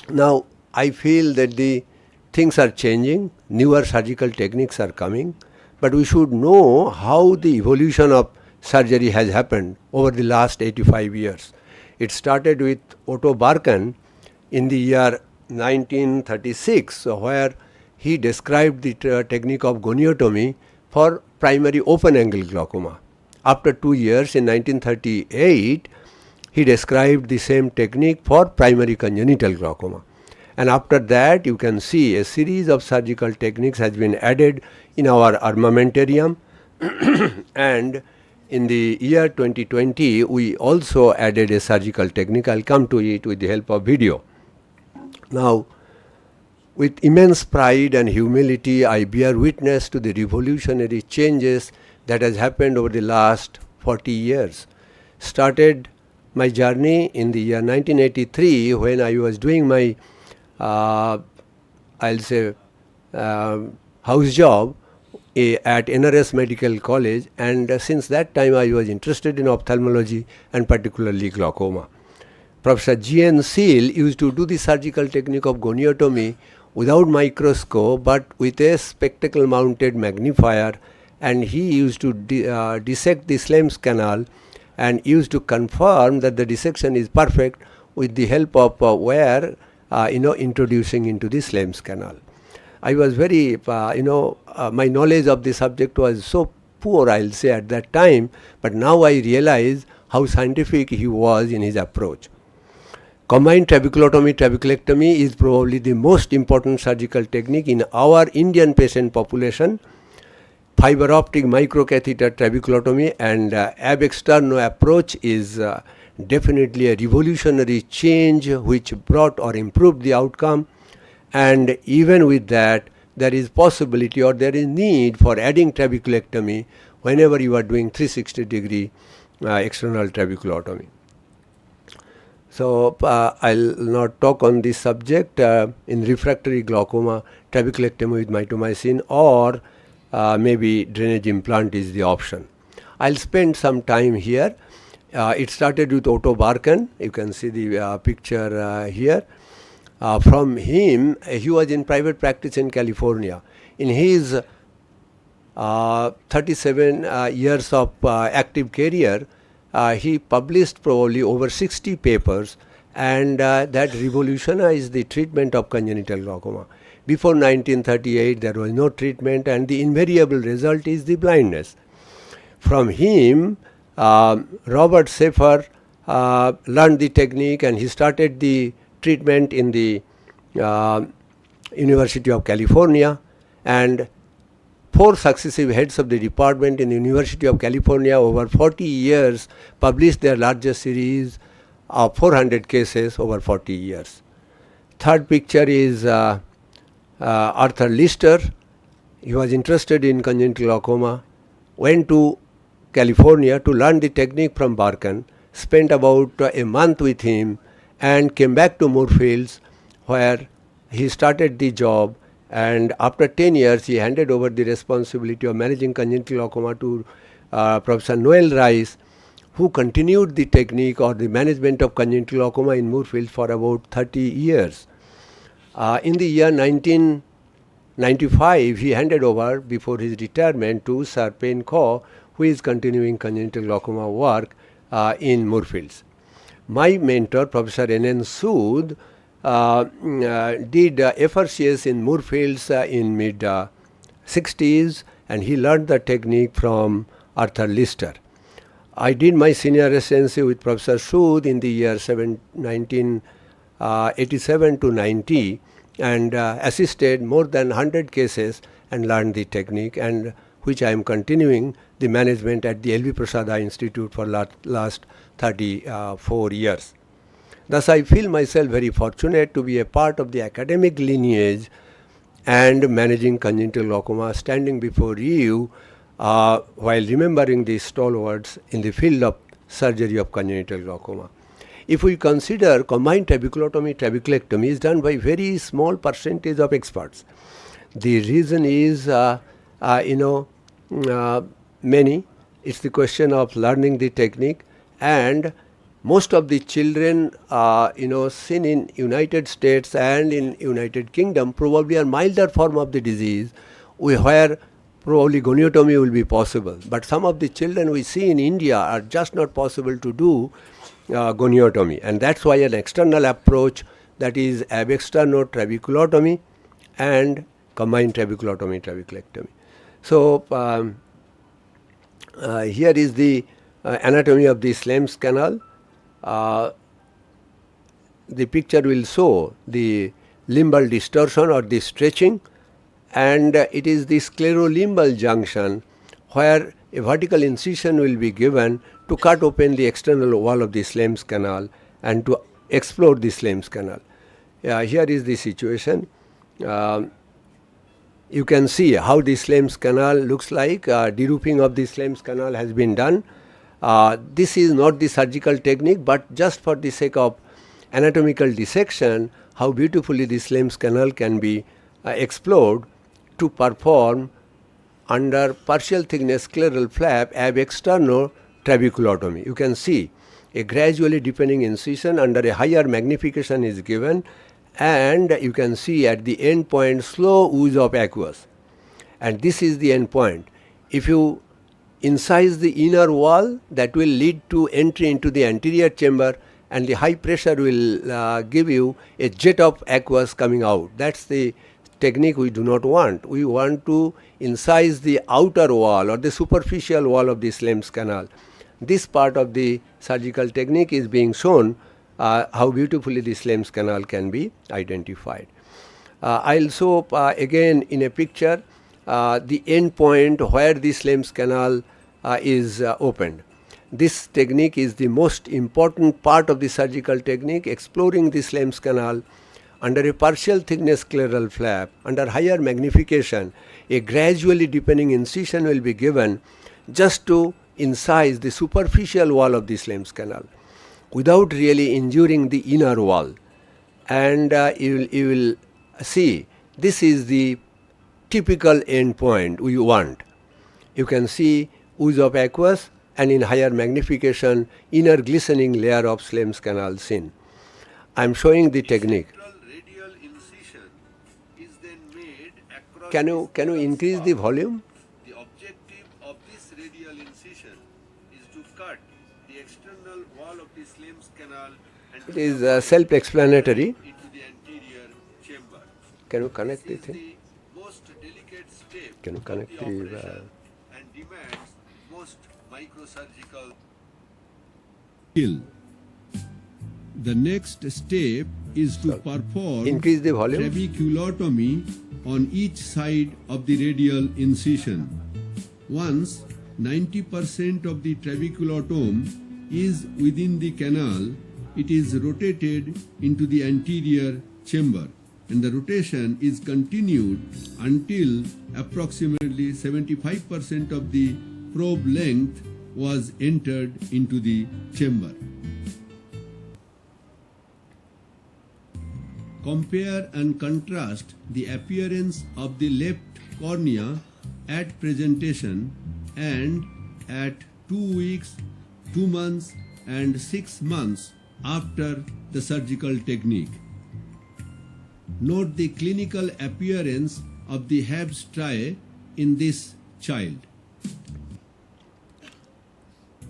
Now, I feel that the things are changing, newer surgical techniques are coming, but we should know how the evolution of surgery has happened over the last 85 years. It started with Otto Barkan in the year 1936, where he described the technique of goniotomy for primary open-angle glaucoma. After 2 years, in 1938, he described the same technique for primary congenital glaucoma. And after that, you can see a series of surgical techniques has been added in our armamentarium. And in the year 2020, we also added a surgical technique. I'll come to it with the help of video. Now, with immense pride and humility, I bear witness to the revolutionary changes that has happened over the last 40 years. Started my journey in the year 1983 when I was doing my, I'll say, house job at NRS Medical College, and since that time I was interested in ophthalmology and particularly glaucoma. Professor G.N. Seal used to do the surgical technique of goniotomy without microscope but with a spectacle mounted magnifier, and he used to dissect the Slem's canal and used to confirm that the dissection is perfect with the help of wire introducing into the Slem's canal. I was very, my knowledge of the subject was so poor, I'll say, at that time, but now I realize how scientific he was in his approach. Combined trabeculotomy is probably the most important surgical technique in our Indian patient population. Fiber optic microcatheter trabeculotomy and ab externo approach is definitely a revolutionary change which brought or improved the outcome, and even with that there is possibility or there is need for adding trabeculectomy whenever you are doing 360-degree external trabeculotomy. So I'll not talk on this subject. In refractory glaucoma, trabeculectomy with mitomycin or maybe drainage implant is the option. I'll spend some time here. It started with Otto Barkan. You can see the picture here. From him, he was in private practice in California. In his 37 years of active career, he published probably over 60 papers, and that revolutionized the treatment of congenital glaucoma. Before 1938 there was no treatment, and the invariable result is the blindness. From him, Robert Schaeffer learned the technique, and he started the treatment in the University of California, and 4 successive heads of the department in the University of California over 40 years published their largest series of 400 cases over 40 years. Third picture is Arthur Lister. He was interested in congenital glaucoma, went to California to learn the technique from Barkan, spent about a month with him, and came back to Moorfields where he started the job, and after 10 years he handed over the responsibility of managing congenital glaucoma to Professor Noel Rice, who continued the technique or the management of congenital glaucoma in Moorfields for about 30 years. In the year 1995 he handed over before his retirement to Sir Payne Kaw, who is continuing congenital glaucoma work in Moorfields. My mentor, Professor N.N. Sood, did FRCS in Moorfields in mid-60s, and he learned the technique from Arthur Lister. I did my senior residency with Professor Sood in the year 1987 to 90, and assisted more than 100 cases and learned the technique, and which I am continuing the management at the L.V. Prasad Eye Institute for last 34 years. Thus I feel myself very fortunate to be a part of the academic lineage and managing congenital glaucoma, standing before you while remembering the stalwarts in the field of surgery of congenital glaucoma. If we consider combined trabeculectomy is done by very small percentage of experts. The reason is, many. It's the question of learning the technique, and most of the children, seen in United States and in United Kingdom probably are milder form of the disease, where probably goniotomy will be possible. But some of the children we see in India are just not possible to do goniotomy, and that's why an external approach, that is ab externo trabeculotomy and combined trabeculotomy. So here is the anatomy of the Slem's canal. The picture will show the limbal distortion or the stretching, and it is the sclerolimbal junction where a vertical incision will be given to cut open the external wall of the Slem's canal and to explore the Slem's canal. Here is the situation. You can see how the Slem's canal looks like. Deroofing of the Slem's canal has been done. This is not the surgical technique, but just for the sake of anatomical dissection, how beautifully the Slem's canal can be explored to perform under partial thickness scleral flap ab externo trabeculotomy. You can see a gradually deepening incision under a higher magnification is given, and you can see at the end point slow ooze of aqueous, and this is the end point. If you incise the inner wall, that will lead to entry into the anterior chamber, and the high pressure will give you a jet of aqueous coming out. That's the technique we do not want. We want to incise the outer wall or the superficial wall of the Slem's canal. This part of the surgical technique is being shown how beautifully the Slem's canal can be identified. I'll show again in a picture the end point where the Slem's canal is opened. This technique is the most important part of the surgical technique, exploring the Slem's canal under a partial thickness scleral flap. Under higher magnification, a gradually deepening incision will be given just to incise the superficial wall of the Slem's canal without really injuring the inner wall. And you will see this is the typical end point we want. You can see ooze of aqueous, and in higher magnification inner glistening layer of Slem's canal seen. I am showing the technique. Radial incision is then made across. Can you increase the volume? The objective of this radial incision is to cut the external wall of the Slem's canal and It is self-explanatory. into the anterior chamber. Can you connect This the is thing? the most delicate step Can you of connect the the, operation and demands most microsurgical skill. The next step is to perform Increase the volume. trabeculotomy on each side of the radial incision. Once 90% of the trabeculotome is within the canal, it is rotated into the anterior chamber, and the rotation is continued until approximately 75% of the probe length was entered into the chamber. Compare and contrast the appearance of the left cornea at presentation and at 2 weeks, 2 months and 6 months after the surgical technique. Note the clinical appearance of the Habs striae in this child.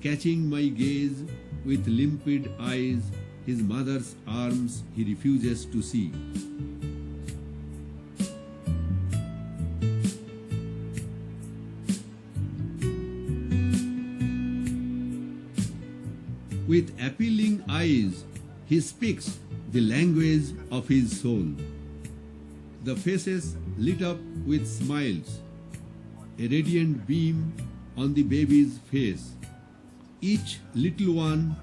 Catching my gaze with limpid eyes, his mother's arms he refuses to see. With appealing eyes, he speaks the language of his soul. The faces lit up with smiles, a radiant beam on the baby's face. Each little one,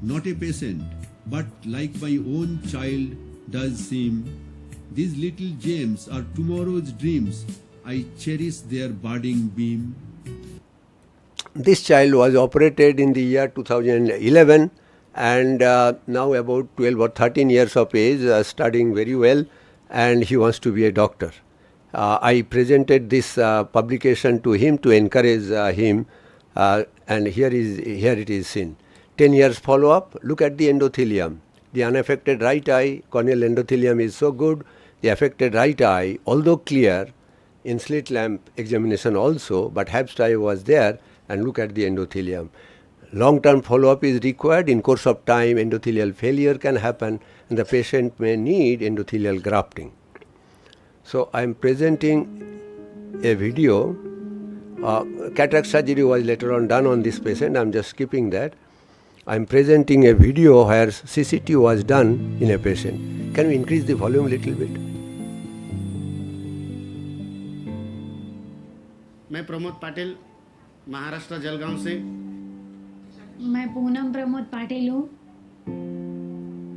not a patient, but like my own child, does seem. These little gems are tomorrow's dreams. I cherish their budding beam. This child was operated in the year 2011, and now about 12 or 13 years of age, studying very well, and he wants to be a doctor. I presented this publication to him to encourage him, and here it is seen. 10 years follow-up. Look at the endothelium. The unaffected right eye, corneal endothelium is so good. The affected right eye, although clear, in slit lamp examination also, but Habs striae was there, and look at the endothelium. Long-term follow-up is required. In course of time, endothelial failure can happen, and the patient may need endothelial grafting. So I am presenting a video. Cataract surgery was later on done on this patient. I am just skipping that. I am presenting a video where CCT was done in a patient. Can we increase the volume a little bit? मैं प्रमोद पाटिल महाराष्ट्र जलगांव से। मैं पूनम प्रमोद पाटिल हूँ।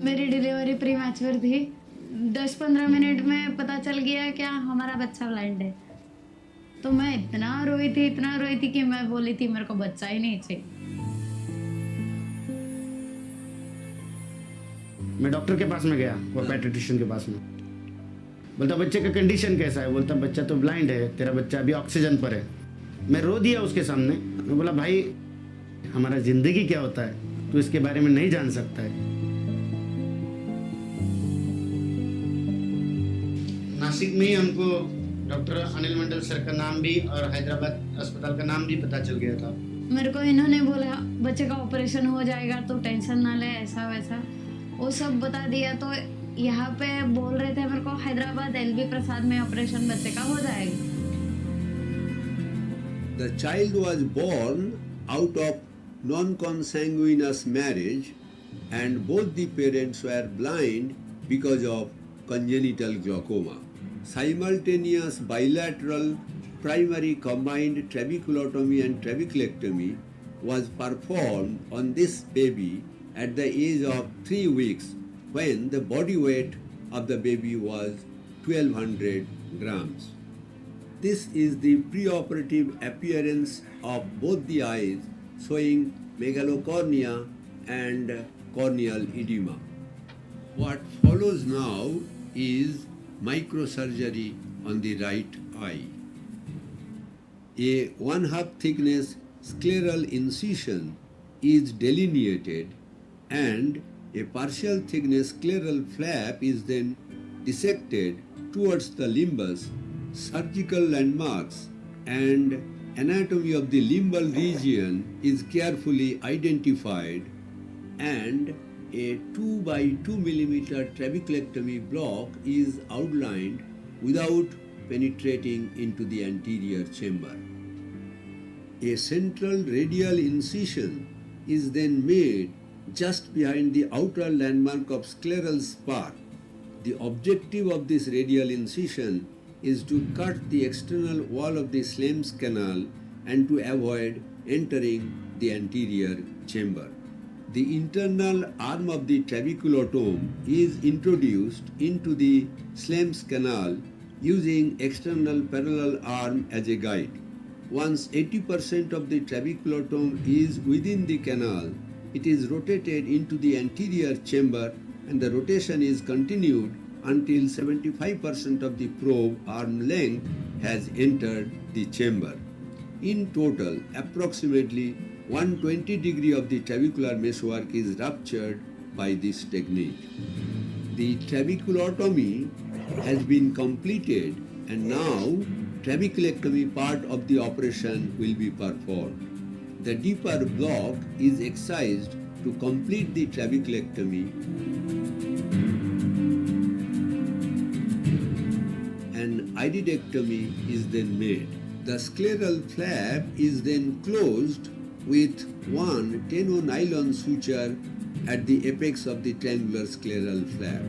मेरी delivery pre mature थी। 10-15 minute में पता चल गया कि हमारा बच्चा ब्लाइंड है। तो मैं इतना रोई थी कि मैं बोली थी मेरे को बच्चा ही नहीं चाहिए। मैं डॉक्टर के पास में गया, वो पैडियाट्रिशियन के पास में। बोलता बच्चे का कंडीशन कैसा है? बोलता बच्चा तो ब्लाइंड है, तेरा बच्चा अभी ऑक्सीजन पर है। मैं रो दिया उसके सामने। मैं बोला भाई हमारा ज़िंदगी क्या होता है, तू इसके बारे में नहीं जान सकता है। नासिक में ही हमको डॉक्टर अनिल मंडल सर का नाम भी और हैदराबाद अस्पताल का नाम भी पता चल गया था। मेरे को इन्होंने बोला बच्चे का ऑपरेशन हो जाएगा तो टेंशन ना ले, ऐसा वैसा वो सब बता दिया। तो यहाँ पे बोल रहे थे मेरे को हैदराबाद एलबी प्रसाद में ऑपरेशन बच्चे का हो जाएगा। The child was born out of non-consanguineous marriage and both the parents were blind because of congenital glaucoma. Simultaneous bilateral primary combined trabeculotomy and trabeculectomy was performed on this baby at the age of 3 weeks when the body weight of the baby was 1200 grams. This is the preoperative appearance of both the eyes, showing megalocornea and corneal edema. What follows now is microsurgery on the right eye. A 1/2 thickness scleral incision is delineated and a partial thickness scleral flap is then dissected towards the limbus. Surgical landmarks and anatomy of the limbal region is carefully identified and a 2 by 2 millimeter trabeculectomy block is outlined without penetrating into the anterior chamber. A central radial incision is then made just behind the outer landmark of scleral spur. The objective of this radial incision is to cut the external wall of the Slem's canal and to avoid entering the anterior chamber. The internal arm of the trabeculotome is introduced into the Slem's canal using external parallel arm as a guide. Once 80% of the trabeculotome is within the canal, it is rotated into the anterior chamber and the rotation is continued until 75% of the probe arm length has entered the chamber. In total, approximately 120 of the trabecular meshwork is ruptured by this technique. The trabeculotomy has been completed and now trabeculectomy part of the operation will be performed. The deeper block is excised to complete the trabeculectomy and iridectomy is then made. The scleral flap is then closed with one 10-0 nylon suture at the apex of the triangular scleral flap.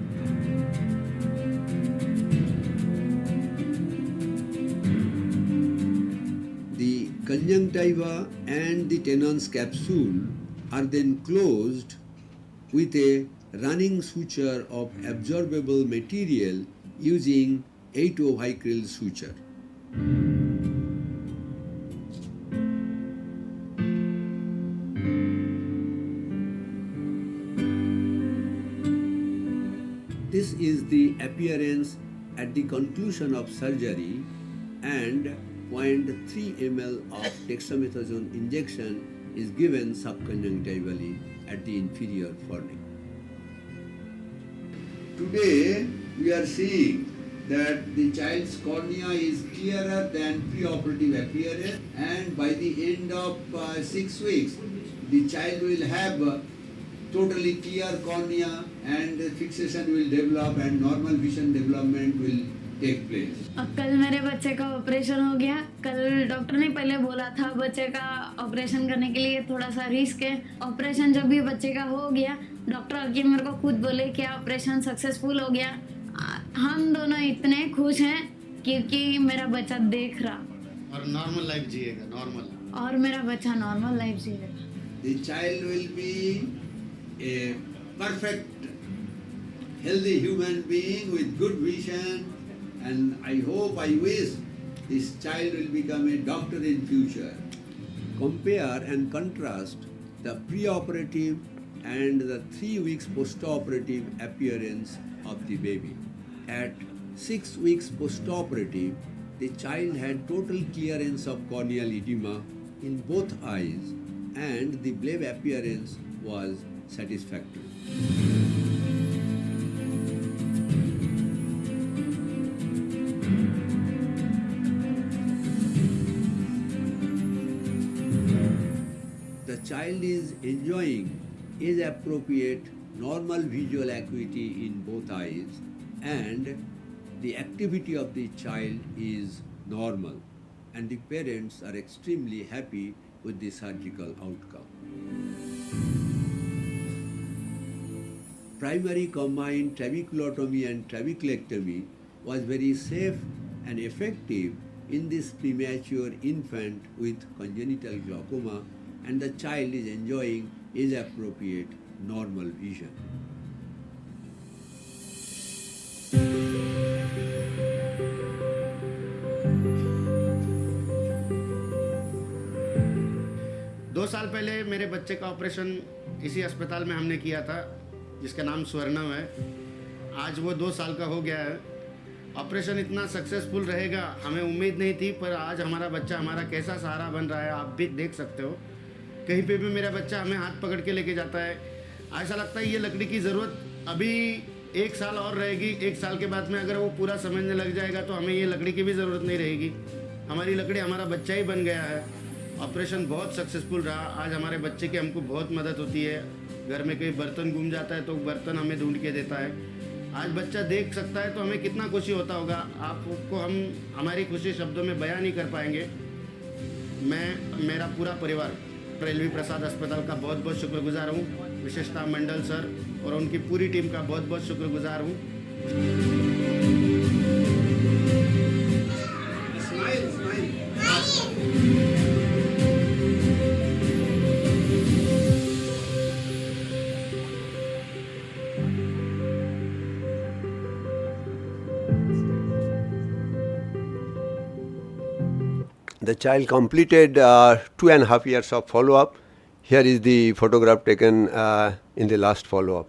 The conjunctiva and the Tennant's capsule are then closed with a running suture of absorbable material using 8-0 vicryl suture. This is the appearance at the conclusion of surgery and 0.3 ml of dexamethasone injection is given subconjunctivally at the inferior foreneck. Today we are seeing that the child's cornea is clearer than preoperative appearance, and by the end of 6 weeks the child will have totally clear cornea and fixation will develop and normal vision development will take place. अब कल मेरे बच्चे का operation हो गया। कल doctor ने पहले बोला था बच्चे का ऑपरेशन करने के लिए थोड़ा सा रिस्क है। ऑपरेशन जब भी बच्चे का हो गया, डॉक्टर आके मेरे को खुद बोले कि ऑपरेशन सक्सेसफुल हो गया। हम दोनों इतने खुश हैं क्योंकि मेरा बच्चा देख रहा और नॉर्मल लाइफ जिएगा, नॉर्मल। और मेरा बच्चा नॉर्मल लाइफ जिएगा। The child will be a perfect, healthy human being with good vision, and I hope, I wish this child will become a doctor in future. Compare and contrast the preoperative and the 3 weeks postoperative appearance of the baby. At 6 weeks postoperative, the child had total clearance of corneal edema in both eyes and the bleb appearance was satisfactory. The child is enjoying age-appropriate normal visual acuity in both eyes and the activity of the child is normal and the parents are extremely happy with the surgical outcome. Primary combined trabeculotomy and trabeculectomy was very safe and effective in this premature infant with congenital glaucoma, and the child is enjoying age-appropriate normal vision. दो साल पहले मेरे बच्चे का operation इसी अस्पताल में हमने किया था, जिसका नाम स्वर्णम है। आज वो 2 साल का हो गया है। ऑपरेशन इतना सक्सेसफुल रहेगा हमें उम्मीद नहीं थी, पर आज हमारा बच्चा हमारा कैसा सहारा बन रहा है आप भी देख सकते हो। कहीं पे भी मेरा बच्चा हमें हाथ पकड़ के लेके जाता है। ऐसा लगता है ये लकड़ी की ज़रूरत अभी 1 साल और रहेगी। 1 साल के बाद में अगर वो पूरा समझने लग जाएगा तो हमें ये लकड़ी की भी ज़रूरत नहीं रहेगी। हमारी लकड़ी हमारा बच्चा ही बन गया है। ऑपरेशन बहुत सक्सेसफुल रहा। आज हमारे बच्चे की हमको बहुत मदद होती है। घर में कोई बर्तन गुम जाता है तो बर्तन हमें ढूंढ के देता है। आज बच्चा देख सकता है तो हमें कितना खुशी होता होगा। आपको हम हमारी खुशी शब्दों में बयां नहीं कर पाएंगे। मैं मेरा पूरा परिवार LV प्रसाद अस्पताल का बहुत बहुत शुक्रगुजार हूँ, विशेषतः मंडल सर और उनकी पूरी टीम का बहुत बहुत शुक्रगुजार हूँ। The child completed 2.5 years of follow-up. Here is the photograph taken in the last follow-up.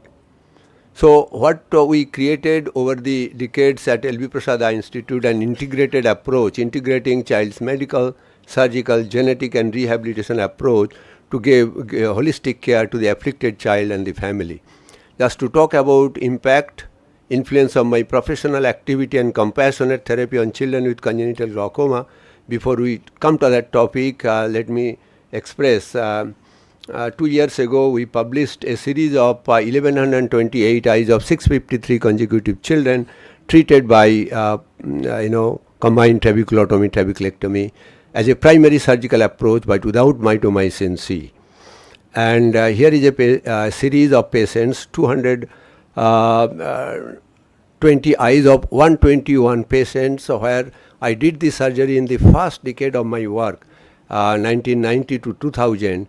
So what we created over the decades at LV Prasad Eye Institute, an integrated approach, integrating child's medical, surgical, genetic and rehabilitation approach to give holistic care to the afflicted child and the family. Just to talk about impact, influence of my professional activity and compassionate therapy on children with congenital glaucoma. Before we come to that topic, let me express 2 years ago we published a series of 1128 eyes of 653 consecutive children treated by combined trabeculotomy, trabeculectomy as a primary surgical approach but without mitomycin C. And here is a series of patients, 220 eyes of 121 patients, where I did the surgery in the first decade of my work, 1990 to 2000.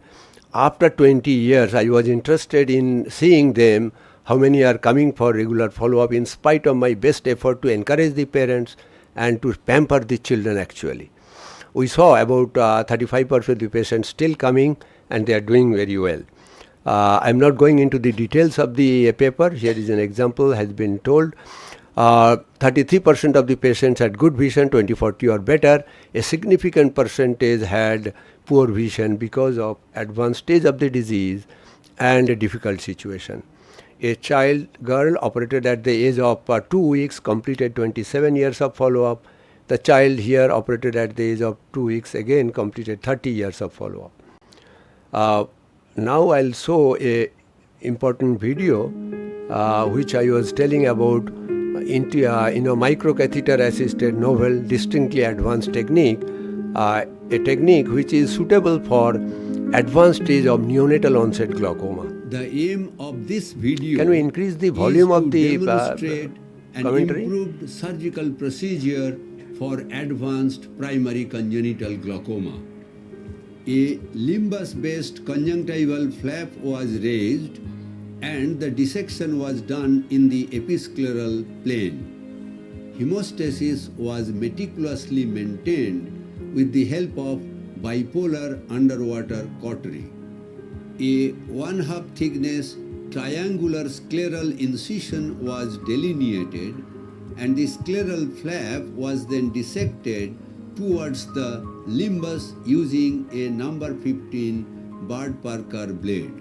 After 20 years, I was interested in seeing them, how many are coming for regular follow-up, in spite of my best effort to encourage the parents and to pamper the children actually. We saw about 35% of the patients still coming and they are doing very well. I'm not going into the details of the paper. Here is an example has been told. 33% of the patients had good vision, 20/40 or better. A significant percentage had poor vision because of advanced stage of the disease and a difficult situation. A child girl operated at the age of 2 weeks, completed 27 years of follow-up. The child here operated at the age of 2 weeks, again completed 30 years of follow-up. Now I'll show a important video which I was telling about microcatheter assisted novel distinctly advanced technique, a technique which is suitable for advanced stage of neonatal onset glaucoma. The aim of this video Can we increase the volume of the demonstrate an commentary? improved surgical procedure for advanced primary congenital glaucoma. A limbus-based conjunctival flap was raised and the dissection was done in the episcleral plane. Hemostasis was meticulously maintained with the help of bipolar underwater cautery. A 1/2 thickness triangular scleral incision was delineated, and the scleral flap was then dissected towards the limbus using a number 15 Bard Parker blade.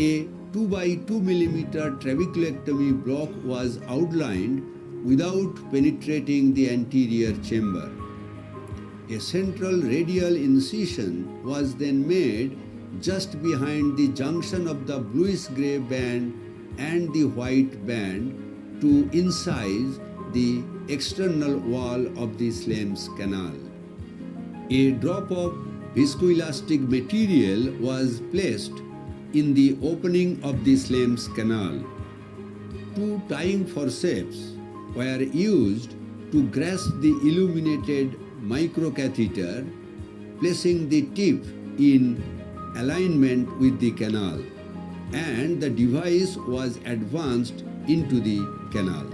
A 2 by 2 millimeter trabeculectomy block was outlined without penetrating the anterior chamber. A central radial incision was then made just behind the junction of the bluish-gray band and the white band to incise the external wall of the Slem's canal. A drop of viscoelastic material was placed in the opening of the Slem's canal. 2 tying forceps were used to grasp the illuminated microcatheter, placing the tip in alignment with the canal, and the device was advanced into the canal.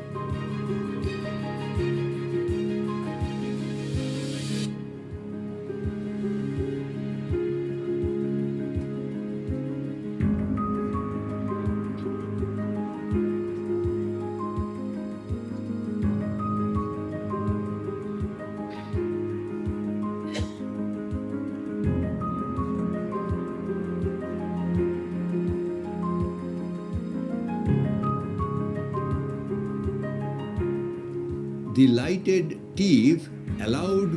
The lighted tip allowed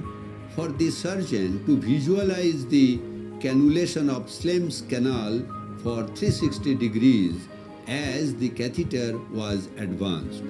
for the surgeon to visualize the cannulation of Slem's canal for 360 degrees as the catheter was advanced.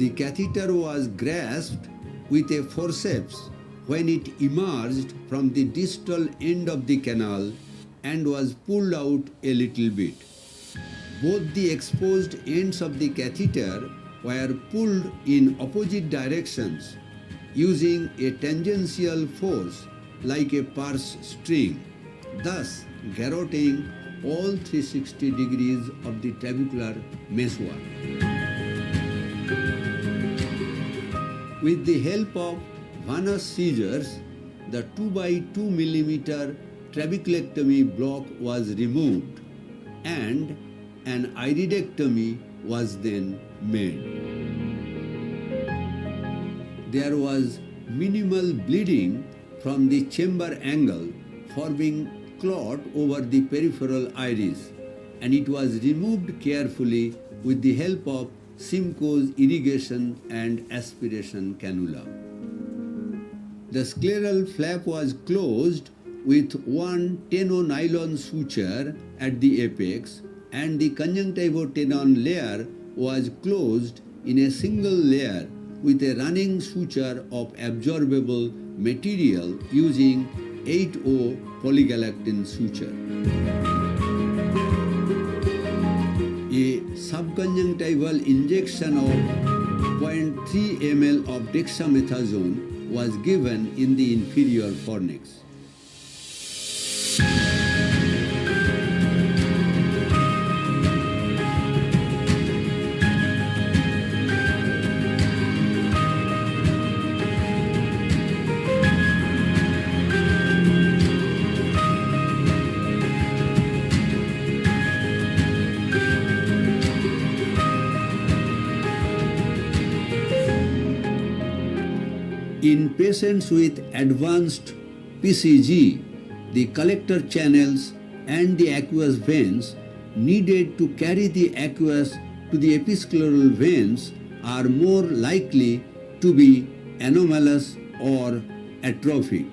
The catheter was grasped with a forceps when it emerged from the distal end of the canal and was pulled out a little bit. Both the exposed ends of the catheter were pulled in opposite directions using a tangential force like a purse string, thus garroting all 360 degrees of the trabecular meshwork. With the help of venous scissors, the 2 by 2 millimeter trabeculectomy block was removed and an iridectomy was then made. There was minimal bleeding from the chamber angle, forming clot over the peripheral iris, and it was removed carefully with the help of Simcoe's irrigation and aspiration cannula. The scleral flap was closed with one tenonylon suture at the apex, and the conjunctivotenon layer was closed in a single layer with a running suture of absorbable material using 8O polygalactin suture. A subconjunctival injection of 0.3 ml of dexamethasone was given in the inferior fornix. In patients with advanced PCG, the collector channels and the aqueous veins needed to carry the aqueous to the episcleral veins are more likely to be anomalous or atrophic.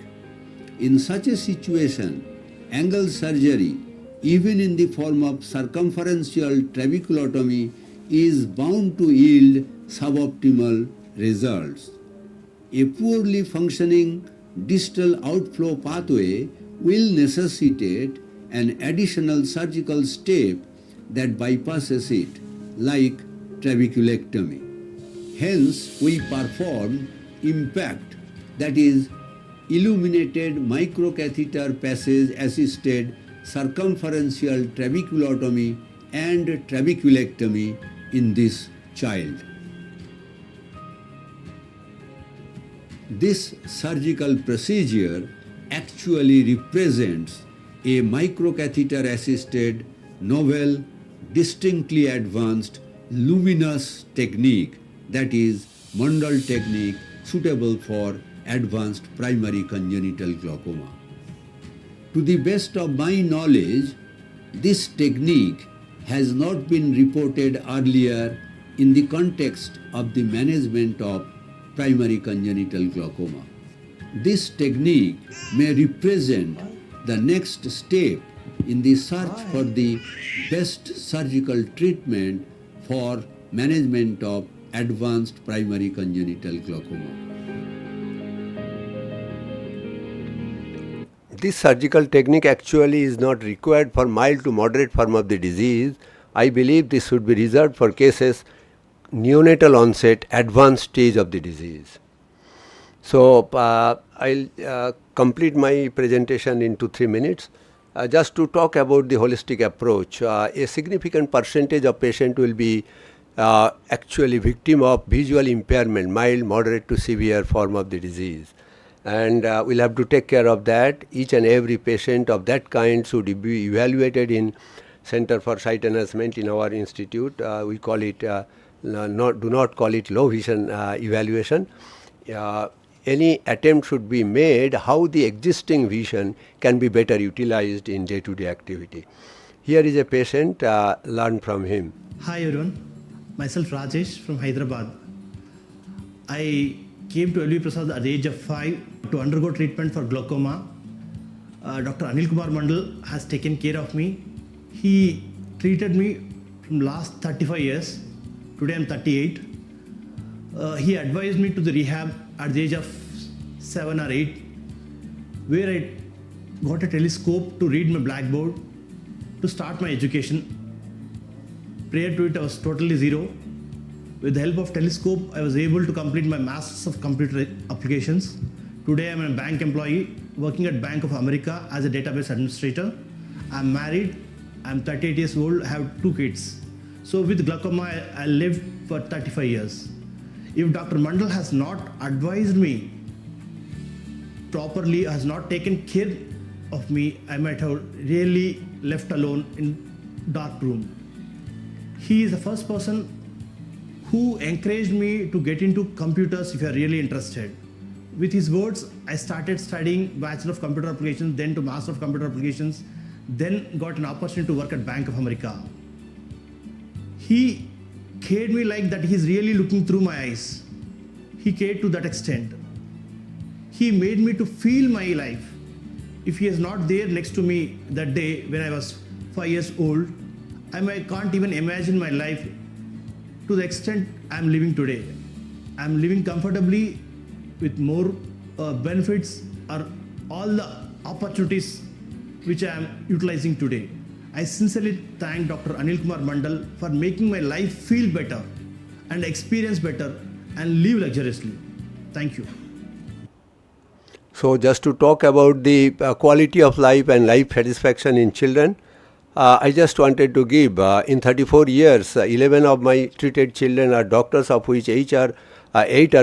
In such a situation, angle surgery, even in the form of circumferential trabeculotomy, is bound to yield suboptimal results. A poorly functioning distal outflow pathway will necessitate an additional surgical step that bypasses it, like trabeculectomy. Hence, we perform impact, that is, illuminated microcatheter passage assisted circumferential trabeculotomy and trabeculectomy in this child. This surgical procedure actually represents a microcatheter assisted, novel, distinctly advanced, luminous technique, that is Mandal technique, suitable for advanced primary congenital glaucoma. To the best of my knowledge, this technique has not been reported earlier in the context of the management of primary congenital glaucoma. This technique may represent the next step in the search for the best surgical treatment for management of advanced primary congenital glaucoma. This surgical technique actually is not required for mild to moderate form of the disease. I believe this should be reserved for cases neonatal onset, advanced stage of the disease. So I'll complete my presentation in 2-3 minutes. Just to talk about the holistic approach, a significant percentage of patients will be actually victim of visual impairment, mild, moderate to severe form of the disease. And we'll have to take care of that. Each and every patient of that kind should be evaluated in Center for Sight Enhancement in our institute. We call it, do not call it low vision evaluation. Any attempt should be made how the existing vision can be better utilized in day-to-day activity. Here is a patient, learn from him. Hi everyone, myself Rajesh from Hyderabad. I came to LV Prasad at the age of 5 to undergo treatment for glaucoma. Dr. Anil Kumar Mandal has taken care of me. He treated me from last 35 years. Today I'm 38. He advised me to the rehab at the age of 7 or 8, where I got a telescope to read my blackboard to start my education. Prior to it, I was totally zero. With the help of telescope, I was able to complete my Masters of Computer Applications. Today, I'm a bank employee working at Bank of America as a database administrator. I'm married. I'm 38 years old. I have 2 kids. So with glaucoma, I lived for 35 years. If Dr. Mandal has not advised me properly, has not taken care of me, I might have really left alone in dark room. He is the first person who encouraged me to get into computers if you are really interested. With his words, I started studying Bachelor of Computer Applications, then to Master of Computer Applications, then got an opportunity to work at Bank of America. He cared me like that he's really looking through my eyes. He cared to that extent. He made me to feel my life. If he is not there next to me that day when I was 5 years old, I can't even imagine my life to the extent I'm living today. I'm living comfortably with more benefits or all the opportunities which I am utilizing today. I sincerely thank Dr. Anil Kumar Mandal for making my life feel better and experience better and live luxuriously. Thank you. So just to talk about the quality of life and life satisfaction in children, I just wanted to give, in 34 years, 11 of my treated children are doctors, of which 8 are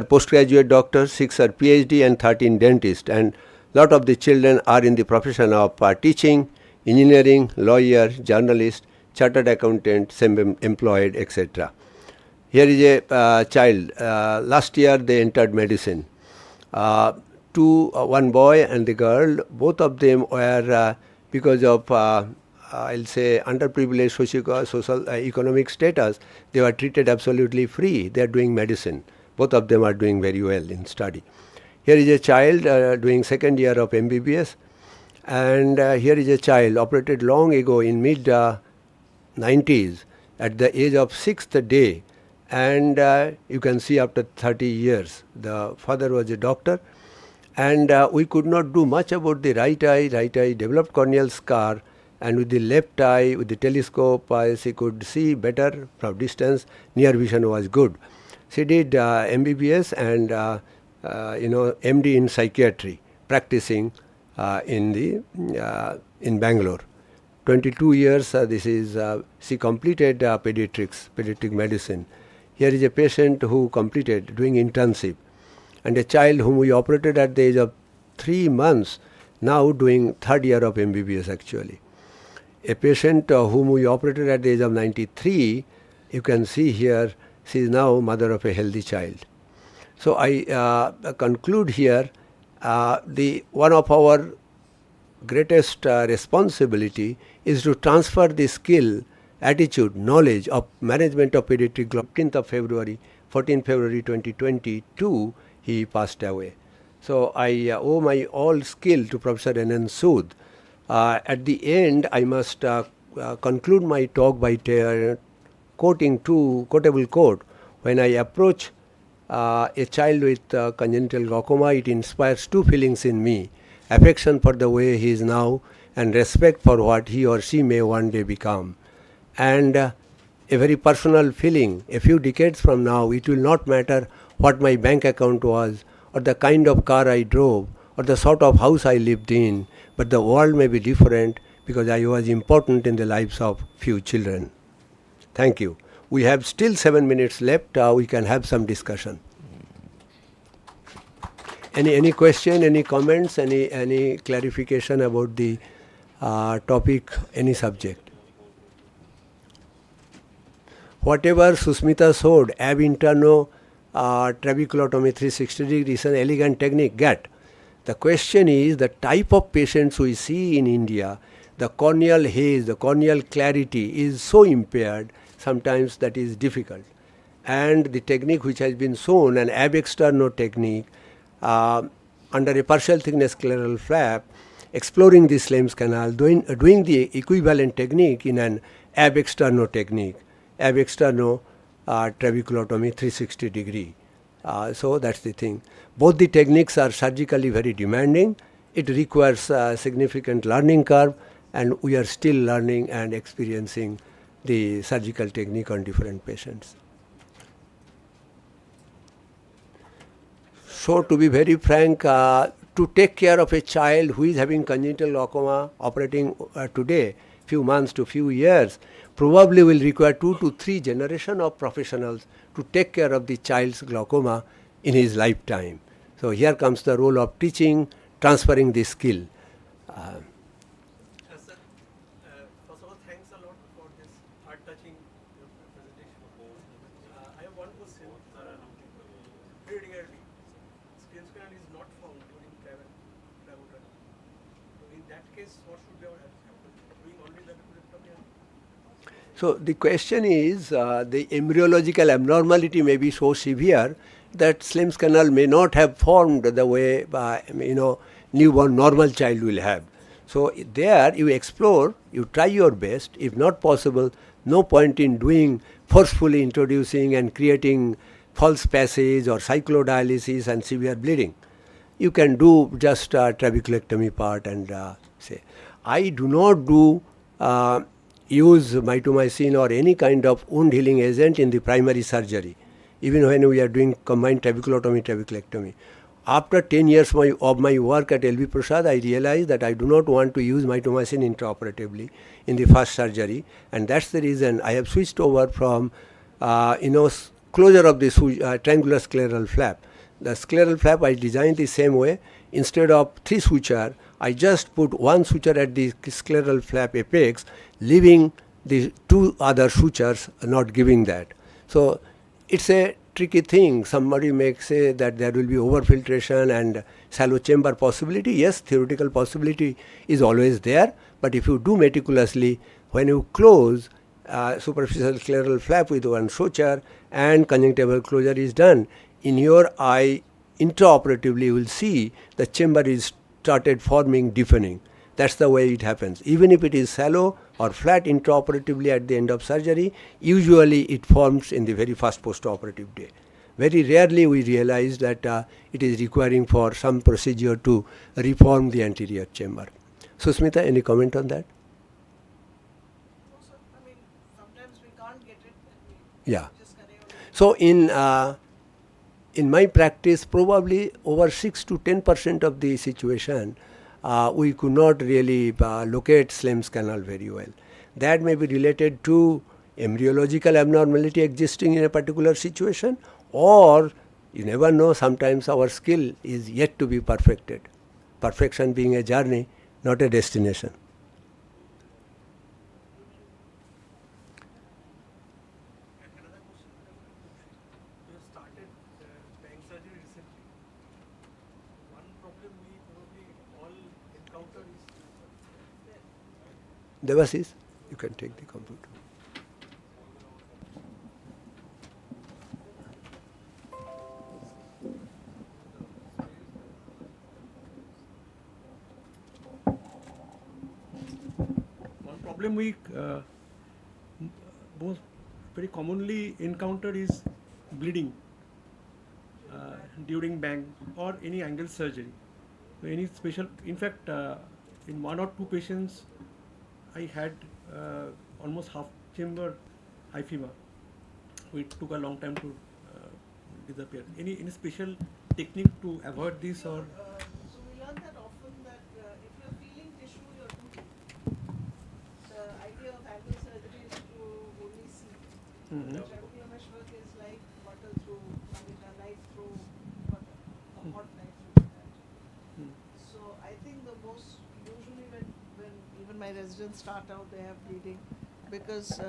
postgraduate doctors, 6 are PhD and 13 dentists, and lot of the children are in the profession of teaching, engineering, lawyer, journalist, chartered accountant, semi-employed, etc. Here is a child, last year they entered medicine. One boy and the girl, both of them were, because of I'll say underprivileged social economic status, they were treated absolutely free. They are doing medicine. Both of them are doing very well in study. Here is a child doing second year of MBBS, and here is a child operated long ago in mid 90s at the age of 6th day, and you can see after 30 years the father was a doctor, and we could not do much about the right eye developed corneal scar, and with the left eye, with the telescope, she could see better from distance. Near vision was good. She did MBBS and MD in psychiatry, practicing in Bangalore. 22 years. She completed pediatric medicine. Here is a patient who completed doing internship, and a child whom we operated at the age of 3 months, now doing third year of MBBS actually. A patient whom we operated at the age of 93, you can see here, she is now mother of a healthy child. So I conclude here, one of our greatest responsibility is to transfer the skill, attitude, knowledge of management of pediatric. 14th February 2022, he passed away. So I owe my all skill to Professor N.N. Sood. At the end, I must conclude my talk by quoting two quotable quote. When I approach a child with congenital glaucoma, it inspires two feelings in me: affection for the way he is now, and respect for what he or she may one day become. And a very personal feeling: a few decades from now, it will not matter what my bank account was, or the kind of car I drove, or the sort of house I lived in, but the world may be different because I was important in the lives of few children. Thank you. We have still 7 minutes left. We can have some discussion. Any question, any comments, any clarification about the topic, any subject? Whatever Susmita showed, ab interno trabeculotomy 360 degree is an elegant technique. The question is the type of patients we see in India. The corneal haze, the corneal clarity is so impaired, sometimes that is difficult. And the technique which has been shown, an ab externo technique, under a partial thickness scleral flap, exploring the Slem's canal, doing the equivalent technique in an ab externo technique, ab externo trabeculotomy 360 degree. So that's the thing. Both the techniques are surgically very demanding. It requires a significant learning curve, and we are still learning and experiencing the surgical technique on different patients. So to be very frank, to take care of a child who is having congenital glaucoma, operating today, few months to few years, probably will require 2 to 3 generations of professionals to take care of the child's glaucoma in his lifetime. So here comes the role of teaching, transferring the skill. Sir, first of all, thanks a lot for this heart-touching presentation. I have one question. Periodically, Slem's canal is not found during trabeculotomy. In that case, what should be our approach? Doing only trabeculotomy? So the question is, the embryological abnormality may be so severe that Slem's canal may not have formed the way newborn normal child will have. So there you explore, you try your best. If not possible, no point in doing forcefully introducing and creating false passage or cyclodialysis and severe bleeding. You can do just trabeculectomy part and say. I do not do use mitomycin or any kind of wound healing agent in the primary surgery, even when we are doing combined trabeculotomy, trabeculectomy. After 10 years of my work at LV Prasad, I realized that I do not want to use mitomycin intraoperatively in the first surgery, and that's the reason I have switched over from closure of the triangular scleral flap. The scleral flap I designed the same way. Instead of 3 suture, I just put 1 suture at the scleral flap apex, leaving the 2 other sutures, not giving that. So it's a tricky thing. Somebody may say that there will be overfiltration and shallow chamber possibility. Yes, theoretical possibility is always there, but if you do meticulously, when you close superficial scleral flap with 1 suture and conjunctival closure is done, in your eye intraoperatively you will see the chamber is started forming, deepening. That's the way it happens. Even if it is shallow or flat intraoperatively at the end of surgery, usually it forms in the very first postoperative day. Very rarely we realize that it is requiring for some procedure to reform the anterior chamber. Susmita, any comment on that? Yeah. So in my practice, probably over 6 to 10% of the situation, we could not really locate Slem's canal very well. That may be related to embryological abnormality existing in a particular situation, or you never know, sometimes our skill is yet to be perfected. Perfection being a journey, not a destination. You have started bang surgery recently. One problem we probably all encounter is Devasis, you can take the computer. one problem we most very commonly encounter is bleeding during bang or any angle surgery. So any special, in fact, in one or two patients, I had almost half chamber hyphema. It took a long time to disappear. Any special technique to avoid this or? So we learn that often that if you're feeling tissue, you're too. The idea of angle surgery is to only see. Trabecular mesh work is like water through, light through water, or hot light through that. So I think the most, usually when even my residents start out, they have bleeding, because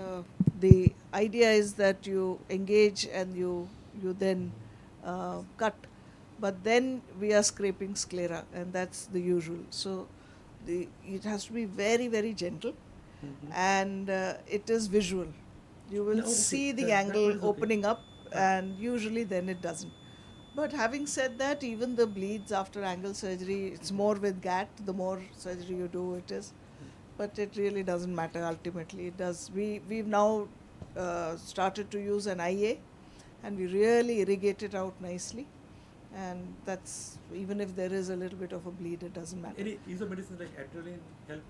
the idea is that you engage and you then cut, but then we are scraping sclera, and that's the usual. So it has to be very, very gentle, and it is visual. You will No, okay, see the that angle one is okay. opening up, and usually then it doesn't. But having said that, even the bleeds after angle surgery, it's more with GAT, the more surgery you do it is. But it really doesn't matter ultimately. It does. We've now started to use an IA, and we really irrigate it out nicely. And that's, even if there is a little bit of a bleed, it doesn't matter. Any use of medicine like adrenaline help?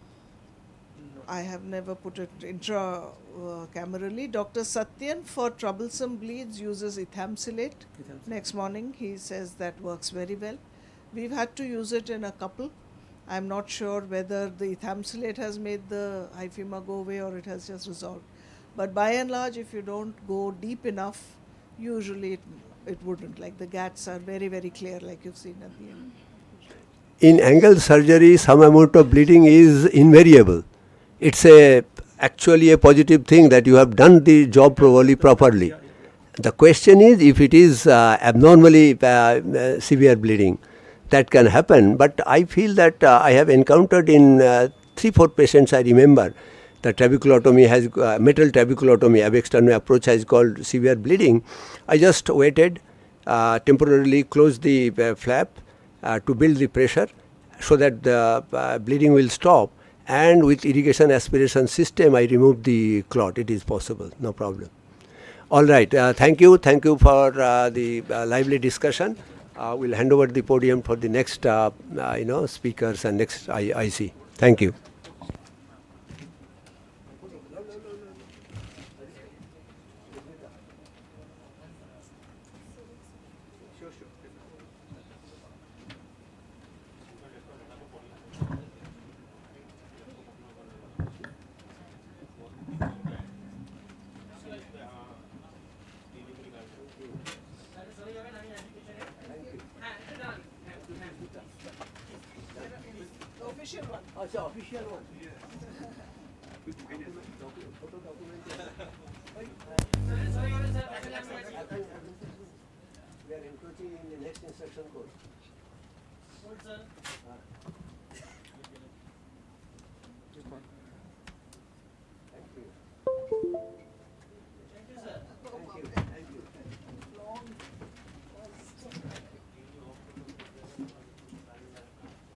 No. I have never put it intracamerally. Dr. Satyan, for troublesome bleeds, uses ethamsilate. Next morning, he says that works very well. We've had to use it in a couple. I'm not sure whether the ethamsilate has made the hyphema go away or it has just resolved. But by and large, if you don't go deep enough, usually it wouldn't. Like the GATs are very, very clear, like you've seen at the end. In angle surgery, some amount of bleeding is invariable. It's actually a positive thing that you have done the job properly. The question is, if it is abnormally severe bleeding, that can happen. But I feel that I have encountered in 3-4 patients, I remember, the trabeculotomy has, metal trabeculotomy, abexternal approach has called severe bleeding. I just waited, temporarily closed the flap to build the pressure so that the bleeding will stop. And with irrigation aspiration system, I removed the clot. It is possible, no problem. All right, thank you for the lively discussion. We'll hand over the podium for the next speakers and next IC. Thank you. The official one. Official one. We are encroaching in the next instruction course.